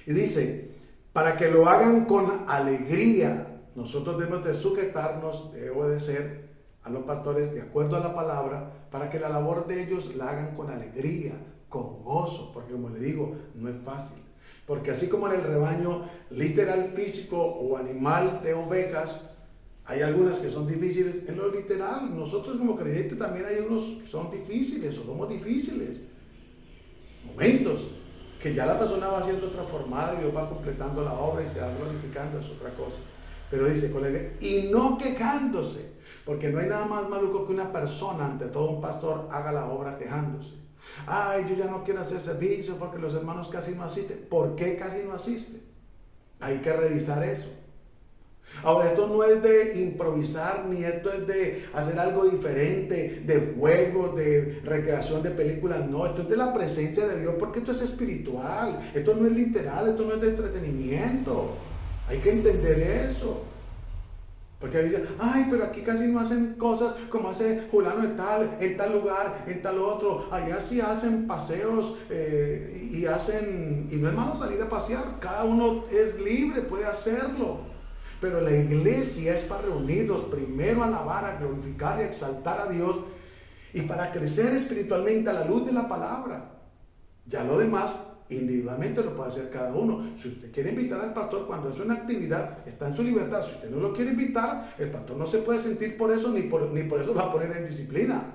A: Y dice, para que lo hagan con alegría. Nosotros debemos de sujetarnos, de obedecer a los pastores de acuerdo a la palabra, para que la labor de ellos la hagan con alegría, con gozo, porque como le digo, no es fácil. Porque así como en el rebaño literal, físico o animal de ovejas, hay algunas que son difíciles. En lo literal, nosotros como creyentes también hay unos que son difíciles o somos difíciles. Momentos que ya la persona va siendo transformada y Dios va completando la obra y se va glorificando, es otra cosa. Pero dice, y no quejándose, porque no hay nada más maluco que una persona, ante todo un pastor, haga la obra quejándose. Ay, yo ya no quiero hacer servicio porque los hermanos casi no asisten. ¿Por qué casi no asisten? Hay que revisar eso. Ahora, esto no es de improvisar, ni esto es de hacer algo diferente, de juegos, de recreación de películas. No, esto es de la presencia de Dios, porque esto es espiritual. Esto no es literal, esto no es de entretenimiento. Hay que entender eso. Porque dicen, ay, pero aquí casi no hacen cosas como hace fulano en tal lugar, en tal otro. Allá sí hacen paseos y no es malo salir a pasear. Cada uno es libre, puede hacerlo. Pero la iglesia es para reunirnos, primero a alabar, a glorificar y a exaltar a Dios, y para crecer espiritualmente a la luz de la palabra. Ya lo demás, individualmente lo puede hacer cada uno. Si usted quiere invitar al pastor cuando hace una actividad, está en su libertad. Si usted no lo quiere invitar, el pastor no se puede sentir por eso, ni por eso lo va a poner en disciplina.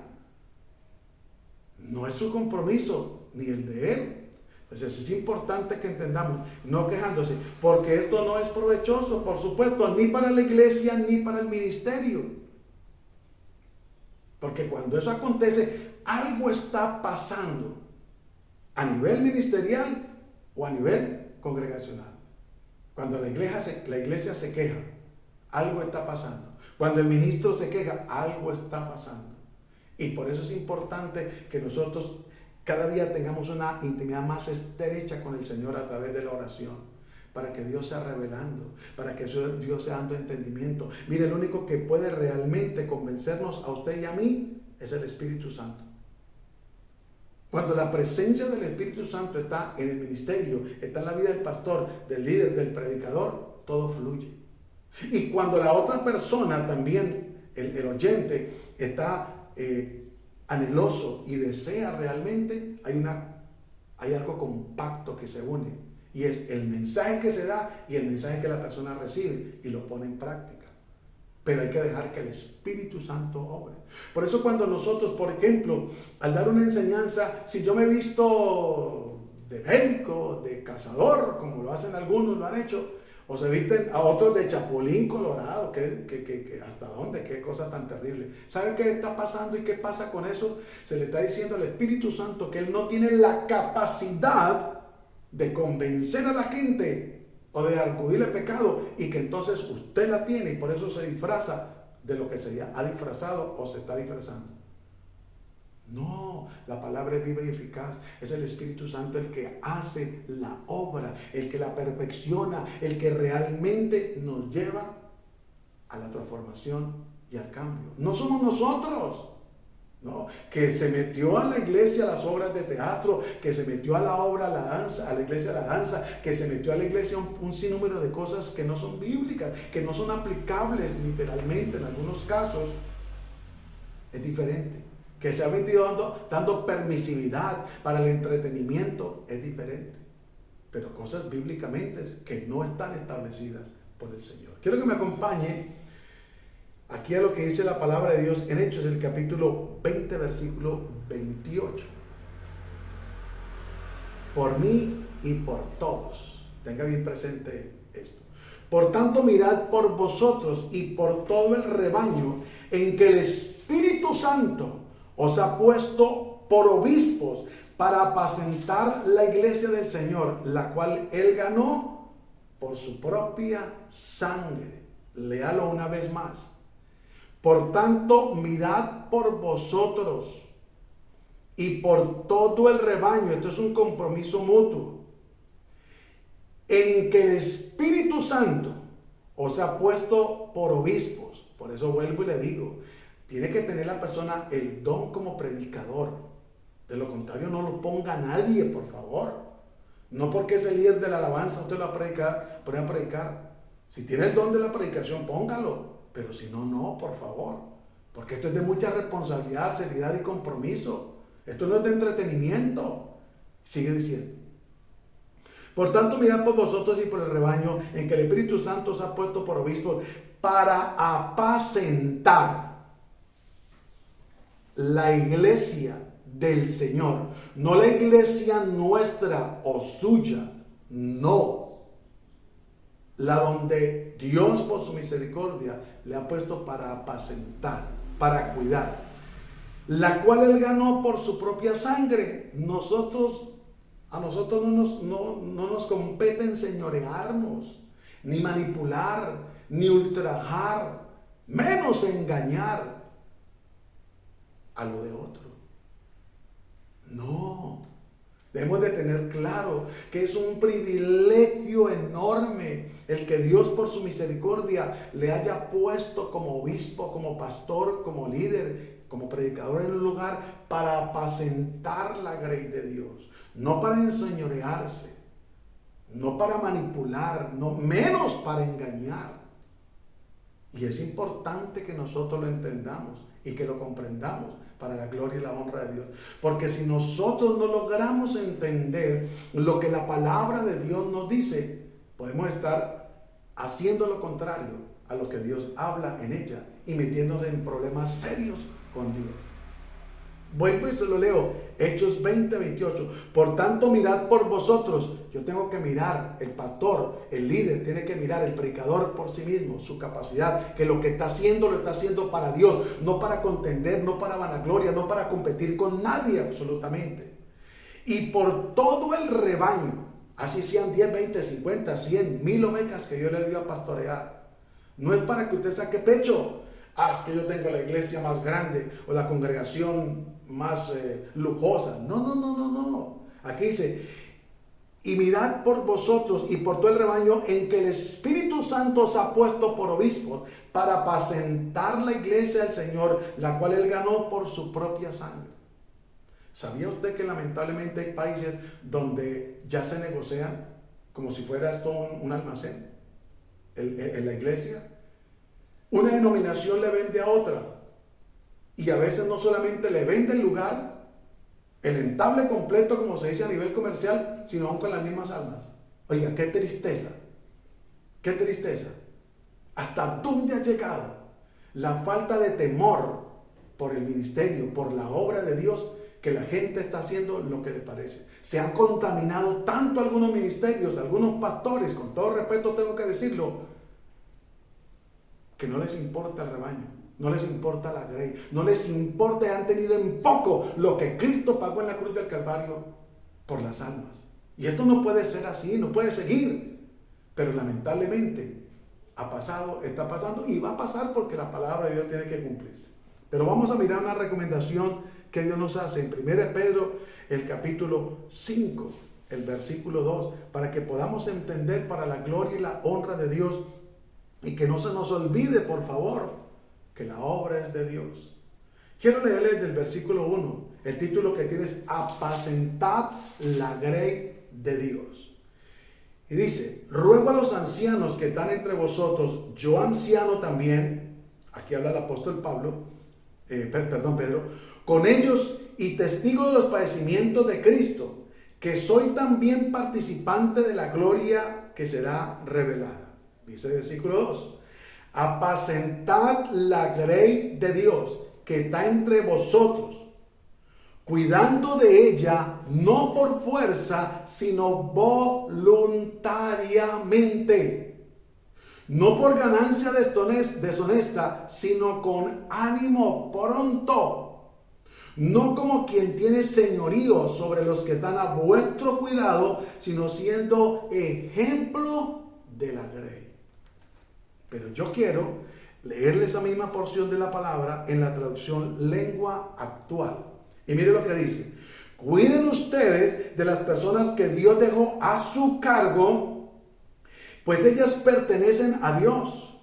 A: No es su compromiso, ni el de él. Entonces es importante que entendamos, no quejándose, porque esto no es provechoso, por supuesto, ni para la iglesia, ni para el ministerio. Porque cuando eso acontece, algo está pasando a nivel ministerial o a nivel congregacional. Cuando la iglesia se queja, algo está pasando. Cuando el ministro se queja, algo está pasando. Y por eso es importante que nosotros cada día tengamos una intimidad más estrecha con el Señor a través de la oración, para que Dios sea revelando, para que Dios sea dando entendimiento. Mire, el único que puede realmente convencernos a usted y a mí es el Espíritu Santo. Cuando la presencia del Espíritu Santo está en el ministerio, está en la vida del pastor, del líder, del predicador, todo fluye. Y cuando la otra persona también, el oyente, está anheloso y desea realmente, hay algo compacto que se une, y es el mensaje que se da y el mensaje que la persona recibe y lo pone en práctica. Pero hay que dejar que el Espíritu Santo obre. Por eso cuando nosotros, por ejemplo, al dar una enseñanza, si yo me he visto de médico, de cazador, como lo hacen algunos, lo han hecho, o se visten a otros de chapulín colorado, que hasta dónde, qué cosa tan terrible. ¿Sabe qué está pasando y qué pasa con eso? Se le está diciendo al Espíritu Santo que Él no tiene la capacidad de convencer a la gente o de arguirle pecado, y que entonces usted la tiene y por eso se disfraza de lo que se ha disfrazado o se está disfrazando. No, la palabra es viva y eficaz. Es el Espíritu Santo el que hace la obra, el que la perfecciona, el que realmente nos lleva a la transformación y al cambio. No somos nosotros, ¿no? Que se metió a la iglesia a las obras de teatro, que se metió a la obra, a la danza, a la iglesia a la danza, que se metió a la iglesia un sinnúmero de cosas que no son bíblicas, que no son aplicables literalmente en algunos casos. Es diferente. Que se ha metido dando permisividad para el entretenimiento, es diferente. Pero cosas bíblicamente que no están establecidas por el Señor. Quiero que me acompañe aquí a lo que dice la palabra de Dios en Hechos, el capítulo 20, versículo 28. Por mí y por todos. Tenga bien presente esto. Por tanto, mirad por vosotros y por todo el rebaño en que el Espíritu Santo os ha puesto por obispos para apacentar la iglesia del Señor, la cual Él ganó por su propia sangre. Léalo una vez más. Por tanto, mirad por vosotros y por todo el rebaño. Esto es un compromiso mutuo. En que el Espíritu Santo os ha puesto por obispos. Por eso vuelvo y le digo, tiene que tener la persona el don como predicador. De lo contrario, no lo ponga nadie, por favor. No porque es el líder de la alabanza, usted lo va a predicar, pone a predicar. Si tiene el don de la predicación, póngalo. Pero si no, no, por favor. Porque esto es de mucha responsabilidad, seriedad y compromiso. Esto no es de entretenimiento. Sigue diciendo. Por tanto, mirad por vosotros y por el rebaño en que el Espíritu Santo os ha puesto por obispos para apacentar la iglesia del Señor, no la iglesia nuestra o suya, no, la donde Dios por su misericordia le ha puesto para apacentar, para cuidar, la cual Él ganó por su propia sangre. A nosotros no nos compete enseñorearnos, ni manipular, ni ultrajar, menos engañar a lo de otro. No, debemos de tener claro que es un privilegio enorme el que Dios por su misericordia le haya puesto como obispo, como pastor, como líder, como predicador en un lugar para apacentar la grey de Dios, no para enseñorearse, no para manipular, no menos para engañar. Y es importante que nosotros lo entendamos y que lo comprendamos para la gloria y la honra de Dios. Porque si nosotros no logramos entender lo que la palabra de Dios nos dice, podemos estar haciendo lo contrario a lo que Dios habla en ella y metiéndonos en problemas serios con Dios. Vuelvo y se lo leo, Hechos 20:28. Por tanto, mirad por vosotros. Yo tengo que mirar, el pastor, el líder, tiene que mirar, el predicador por sí mismo, su capacidad, que lo que está haciendo, lo está haciendo para Dios, no para contender, no para vanagloria, no para competir con nadie absolutamente. Y por todo el rebaño, así sean 10, 20, 50, 100, 1000 ovejas que yo le doy a pastorear. No es para que usted saque pecho. Es que yo tengo la iglesia más grande o la congregación más lujosa. No. Aquí dice, y mirad por vosotros y por todo el rebaño en que el Espíritu Santo os ha puesto por obispos para apacentar la iglesia del Señor, la cual Él ganó por su propia sangre. ¿Sabía usted que lamentablemente hay países donde ya se negocian como si fuera esto un almacén en la iglesia? Una denominación le vende a otra y a veces no solamente le vende el lugar, el entable completo como se dice a nivel comercial, sino aún con las mismas almas. Oiga, qué tristeza, qué tristeza. ¿Hasta dónde ha llegado la falta de temor por el ministerio, por la obra de Dios, que la gente está haciendo lo que le parece? Se han contaminado tanto algunos ministerios, algunos pastores, con todo respeto tengo que decirlo, que no les importa el rebaño, no les importa la grey, no les importa, han tenido en poco lo que Cristo pagó en la cruz del Calvario por las almas. Y esto no puede ser así, no puede seguir. Pero lamentablemente ha pasado, está pasando y va a pasar porque la palabra de Dios tiene que cumplirse. Pero vamos a mirar una recomendación que Dios nos hace en 1 Pedro, el capítulo 5, el versículo 2, para que podamos entender para la gloria y la honra de Dios. Y que no se nos olvide, por favor, que la obra es de Dios. Quiero leerles del versículo 1. El título que tiene es Apacentad la grey de Dios. Y dice, ruego a los ancianos que están entre vosotros, yo anciano también, aquí habla el apóstol Pedro, con ellos y testigo de los padecimientos de Cristo, que soy también participante de la gloria que será revelada. Dice el versículo 2, apacentad la grey de Dios que está entre vosotros, cuidando de ella, no por fuerza, sino voluntariamente, no por ganancia deshonesta, sino con ánimo pronto, no como quien tiene señorío sobre los que están a vuestro cuidado, sino siendo ejemplo de la grey. Pero yo quiero leerles esa misma porción de la palabra en la traducción lengua actual. Y mire lo que dice. Cuiden ustedes de las personas que Dios dejó a su cargo, pues ellas pertenecen a Dios,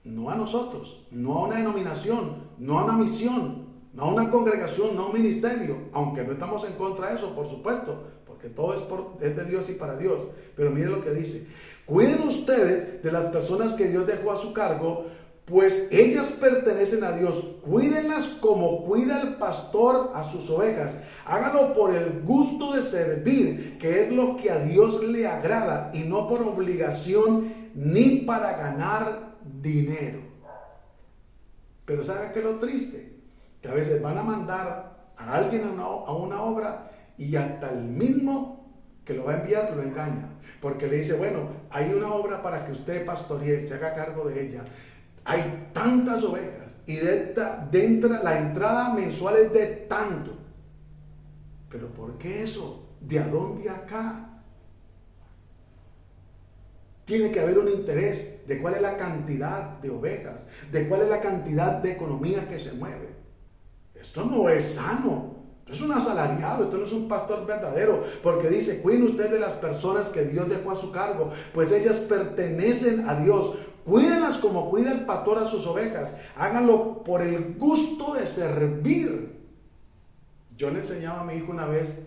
A: no a nosotros, no a una denominación, no a una misión, no a una congregación, no a un ministerio, aunque no estamos en contra de eso, por supuesto, porque todo es de Dios y para Dios. Pero mire lo que dice. Cuiden ustedes de las personas que Dios dejó a su cargo, pues ellas pertenecen a Dios. Cuídenlas como cuida el pastor a sus ovejas. Hágalo por el gusto de servir, que es lo que a Dios le agrada, y no por obligación ni para ganar dinero. Pero ¿sabe qué es lo triste? Que a veces van a mandar a alguien a una obra y hasta el mismo que lo va a enviar lo engaña, porque le dice, bueno, hay una obra para que usted pastoree, se haga cargo de ella. Hay tantas ovejas y la entrada mensual es de tanto. Pero ¿por qué eso? ¿De a dónde acá? Tiene que haber un interés de cuál es la cantidad de ovejas, de cuál es la cantidad de economía que se mueve. Esto no es sano. Esto es un asalariado, esto no es un pastor verdadero, porque dice, cuiden ustedes de las personas que Dios dejó a su cargo, pues ellas pertenecen a Dios. Cuídenlas como cuida el pastor a sus ovejas. Háganlo por el gusto de servir. Yo le enseñaba a mi hijo una vez,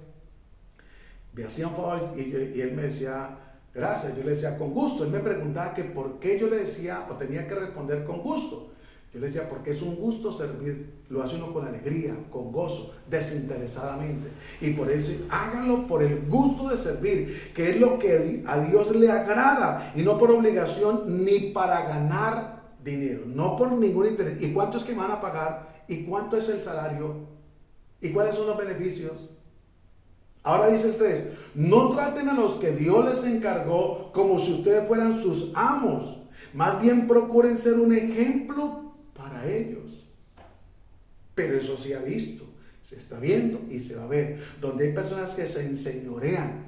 A: me hacía un favor y él me decía, gracias. Yo le decía, con gusto. Él me preguntaba que por qué yo le decía o tenía que responder con gusto. Yo le decía, porque es un gusto servir. Lo hace uno con alegría, con gozo, desinteresadamente. Y por eso háganlo por el gusto de servir, que es lo que a Dios le agrada, y no por obligación ni para ganar dinero, no por ningún interés. ¿Y cuánto es que van a pagar? ¿Y cuánto es el salario? ¿Y cuáles son los beneficios? Ahora dice el 3, no traten a los que Dios les encargó como si ustedes fueran sus amos. Más bien procuren ser un ejemplo para ellos. Pero eso se ha visto, se está viendo y se va a ver. Donde hay personas que se enseñorean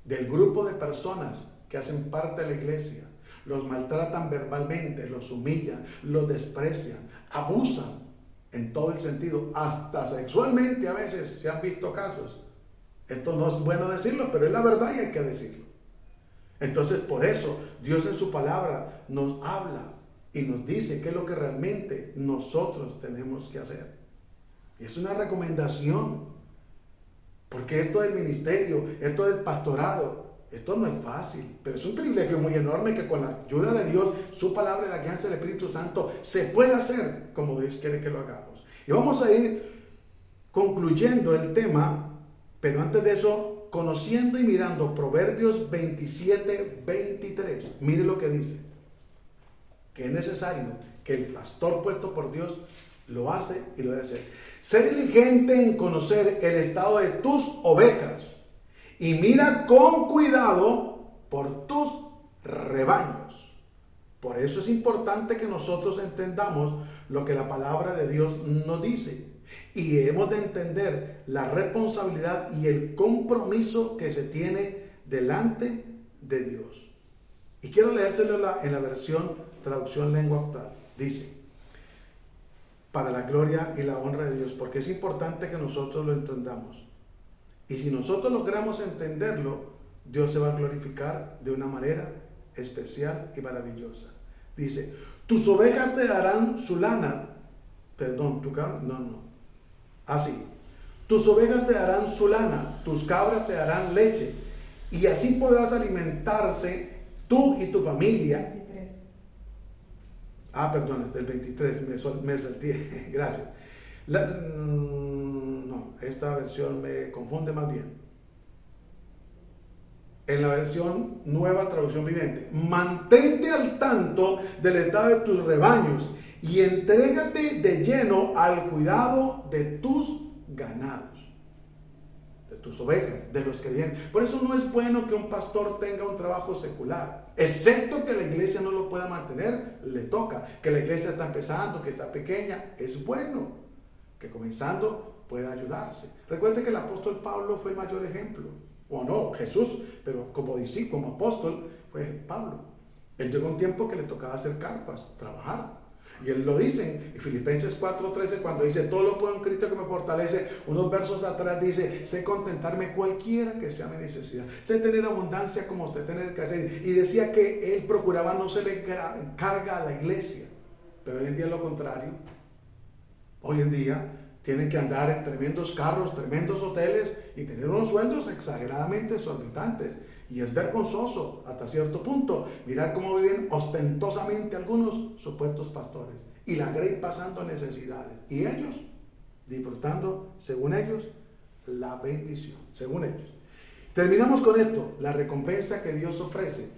A: del grupo de personas que hacen parte de la iglesia, los maltratan verbalmente, los humillan, los desprecian, abusan en todo el sentido, hasta sexualmente a veces se han visto casos. Esto no es bueno decirlo, pero es la verdad y hay que decirlo. Entonces, por eso Dios en su palabra nos habla y nos dice qué es lo que realmente nosotros tenemos que hacer. Y es una recomendación, porque esto del ministerio, esto del pastorado, esto no es fácil, pero es un privilegio muy enorme que con la ayuda de Dios, su palabra y la guianza del Espíritu Santo, se puede hacer como Dios quiere que lo hagamos. Y vamos a ir concluyendo el tema. Pero antes de eso, conociendo y mirando Proverbios 27, 23, mire lo que dice, que es necesario que el pastor puesto por Dios lo hace y lo debe hacer. Sé diligente en conocer el estado de tus ovejas y mira con cuidado por tus rebaños. Por eso es importante que nosotros entendamos lo que la palabra de Dios nos dice. Y hemos de entender la responsabilidad y el compromiso que se tiene delante de Dios. Y quiero leérselo en la versión traducción lengua actual. Dice, para la gloria y la honra de Dios, porque es importante que nosotros lo entendamos. Y si nosotros logramos entenderlo, Dios se va a glorificar de una manera especial y maravillosa. Dice, tus ovejas te darán su lana. Perdón, así. Tus ovejas te darán su lana, tus cabras te darán leche, y así podrás alimentarse tú y tu familia.
B: 23.
A: Perdón, del 23, me salté, gracias. Esta versión me confunde más bien. En la versión nueva traducción viviente, mantente al tanto del estado de tus rebaños y entrégate de lleno al cuidado de tus ganados, de tus ovejas, de los creyentes. Por eso no es bueno que un pastor tenga un trabajo secular, excepto que la iglesia no lo pueda mantener, le toca. Que la iglesia está empezando, que está pequeña, es bueno que comenzando pueda ayudarse. Recuerde que el apóstol Pablo fue el mayor ejemplo, o no, Jesús, pero como discípulo, como apóstol fue Pablo. Él llegó un tiempo que le tocaba hacer carpas, trabajar. Y él lo dice en Filipenses 4:13, cuando dice, todo lo puedo en Cristo que me fortalece. Unos versos atrás dice, sé contentarme cualquiera que sea mi necesidad. Sé tener abundancia como sé tener que hacer. Y decía que él procuraba no se le carga a la iglesia. Pero hoy en día es lo contrario. Hoy en día tienen que andar en tremendos carros, tremendos hoteles y tener unos sueldos exageradamente exorbitantes. Y es vergonzoso hasta cierto punto mirar cómo viven ostentosamente algunos supuestos pastores y la grey pasando necesidades y ellos disfrutando, según ellos, la bendición, según ellos. Terminamos con esto, la recompensa que Dios ofrece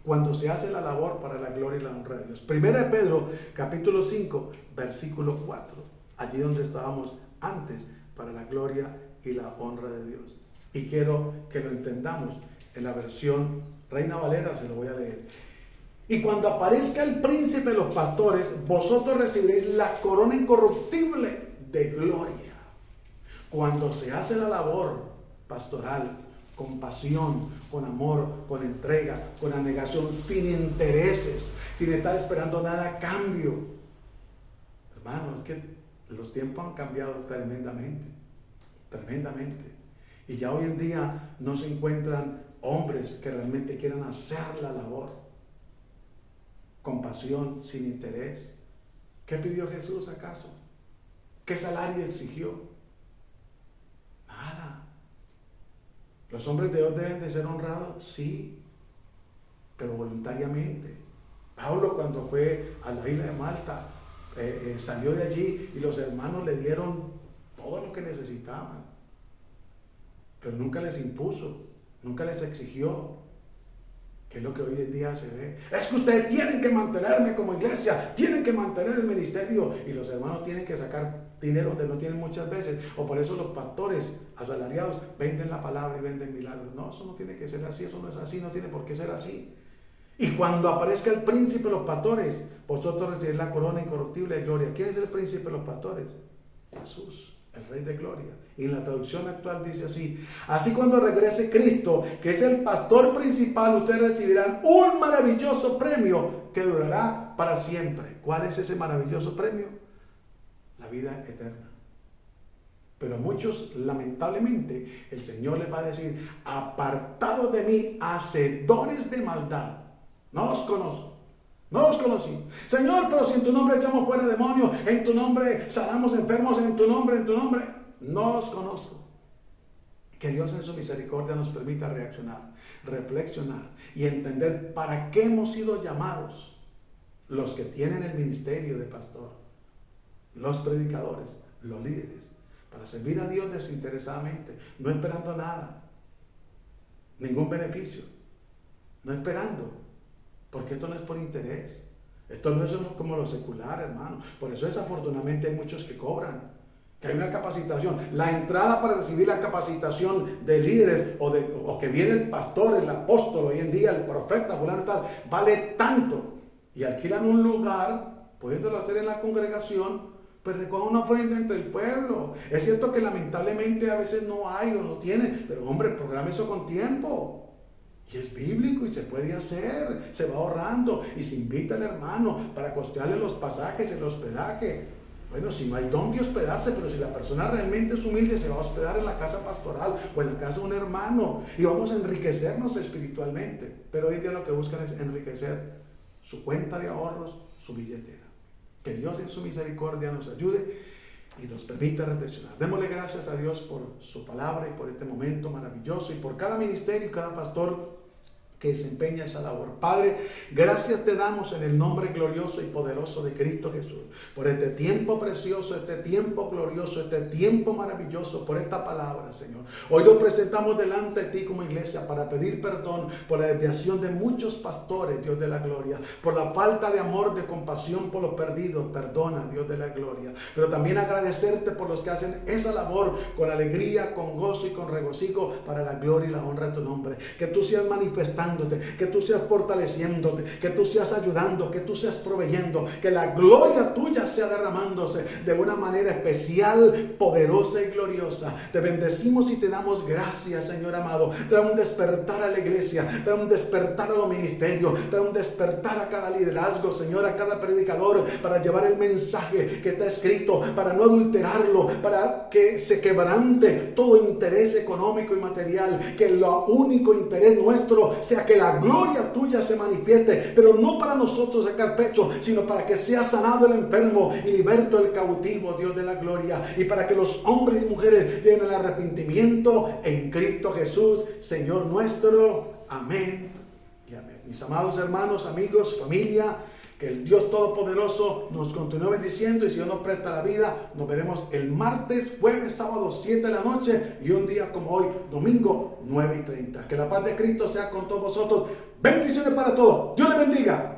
A: cuando se hace la labor para la gloria y la honra de Dios. Primera de Pedro, capítulo 5, versículo 4, allí donde estábamos antes, para la gloria y la honra de Dios. Y quiero que lo entendamos. En la versión Reina Valera se lo voy a leer. Y cuando aparezca el príncipe de los pastores, vosotros recibiréis la corona incorruptible de gloria. Cuando se hace la labor pastoral con pasión, con amor, con entrega, con abnegación, sin intereses, sin estar esperando nada a cambio. Hermano, es que los tiempos han cambiado tremendamente, tremendamente. Y ya hoy en día no se encuentran hombres que realmente quieran hacer la labor con pasión, sin interés. ¿Qué pidió Jesús acaso? ¿Qué salario exigió? Nada. ¿Los hombres de Dios deben de ser honrados? Sí, pero voluntariamente. Pablo, cuando fue a la isla de Malta, salió de allí y los hermanos le dieron todo lo que necesitaban, pero nunca les impuso, nunca les exigió, que es lo que hoy en día se ve. Es que ustedes tienen que mantenerme como iglesia, tienen que mantener el ministerio, y los hermanos tienen que sacar dinero donde no tienen muchas veces, o por eso los pastores asalariados venden la palabra y venden milagros. No, eso no tiene que ser así, eso no es así, no tiene por qué ser así. Y cuando aparezca el príncipe de los pastores, vosotros recibiréis la corona incorruptible de gloria. ¿Quién es el príncipe de los pastores? Jesús, el Rey de Gloria. Y en la traducción actual dice así: así cuando regrese Cristo, que es el pastor principal, ustedes recibirán un maravilloso premio que durará para siempre. ¿Cuál es ese maravilloso premio? La vida eterna. Pero a muchos, lamentablemente, el Señor les va a decir: apartados de mí, hacedores de maldad, no os conozco, no os conocí. Señor, pero si en tu nombre echamos fuera demonios, en tu nombre sanamos enfermos, en tu nombre, no os conozco. Que Dios en su misericordia nos permita reaccionar, reflexionar y entender para qué hemos sido llamados los que tienen el ministerio de pastor, los predicadores, los líderes, para servir a Dios desinteresadamente, no esperando nada, ningún beneficio, no esperando, porque esto no es por interés, esto no es como lo secular, hermano. Por eso desafortunadamente hay muchos que cobran, que hay una capacitación, la entrada para recibir la capacitación de líderes o que viene el pastor, el apóstol, hoy en día el profeta, fulano tal, vale tanto, y alquilan un lugar, pudiéndolo hacer en la congregación, pues recojan una ofrenda entre el pueblo. Es cierto que lamentablemente a veces no hay o no tienen, pero hombre, programa eso con tiempo. Y es bíblico y se puede hacer, se va ahorrando y se invita al hermano para costearle los pasajes, el hospedaje. Bueno, si no hay dónde hospedarse, pero si la persona realmente es humilde, se va a hospedar en la casa pastoral o en la casa de un hermano y vamos a enriquecernos espiritualmente. Pero hoy día lo que buscan es enriquecer su cuenta de ahorros, su billetera. Que Dios en su misericordia nos ayude y nos permita reflexionar. Démosle gracias a Dios por su palabra y por este momento maravilloso y por cada ministerio y cada pastor que desempeña esa labor. Padre, gracias te damos en el nombre glorioso y poderoso de Cristo Jesús, por este tiempo precioso, este tiempo glorioso, este tiempo maravilloso, por esta palabra, Señor. Hoy lo presentamos delante de ti como iglesia para pedir perdón por la desviación de muchos pastores, Dios de la gloria, por la falta de amor, de compasión por los perdidos. Perdona, Dios de la gloria. Pero también agradecerte por los que hacen esa labor con alegría, con gozo y con regocijo para la gloria y la honra de tu nombre. Que tú seas manifestando, que tú seas fortaleciéndote, que tú seas ayudando, que tú seas proveyendo, que la gloria tuya sea derramándose de una manera especial, poderosa y gloriosa. Te bendecimos y te damos gracias, Señor amado. Trae un despertar a la iglesia, trae un despertar a los ministerios, trae un despertar a cada liderazgo, Señor, a cada predicador, para llevar el mensaje que está escrito, para no adulterarlo, para que se quebrante todo interés económico y material, que lo único interés nuestro sea que la gloria tuya se manifieste, pero no para nosotros sacar pecho, sino para que sea sanado el enfermo y liberto el cautivo, Dios de la gloria, y para que los hombres y mujeres lleguen al arrepentimiento en Cristo Jesús, Señor nuestro. Amén y amén. Mis amados hermanos, amigos, familia, que el Dios Todopoderoso nos continúe bendiciendo, y si Dios nos presta la vida, nos veremos el martes, jueves, sábado, 7 de la noche, y un día como hoy, domingo, 9:30. Que la paz de Cristo sea con todos vosotros. Bendiciones para todos. Dios les bendiga.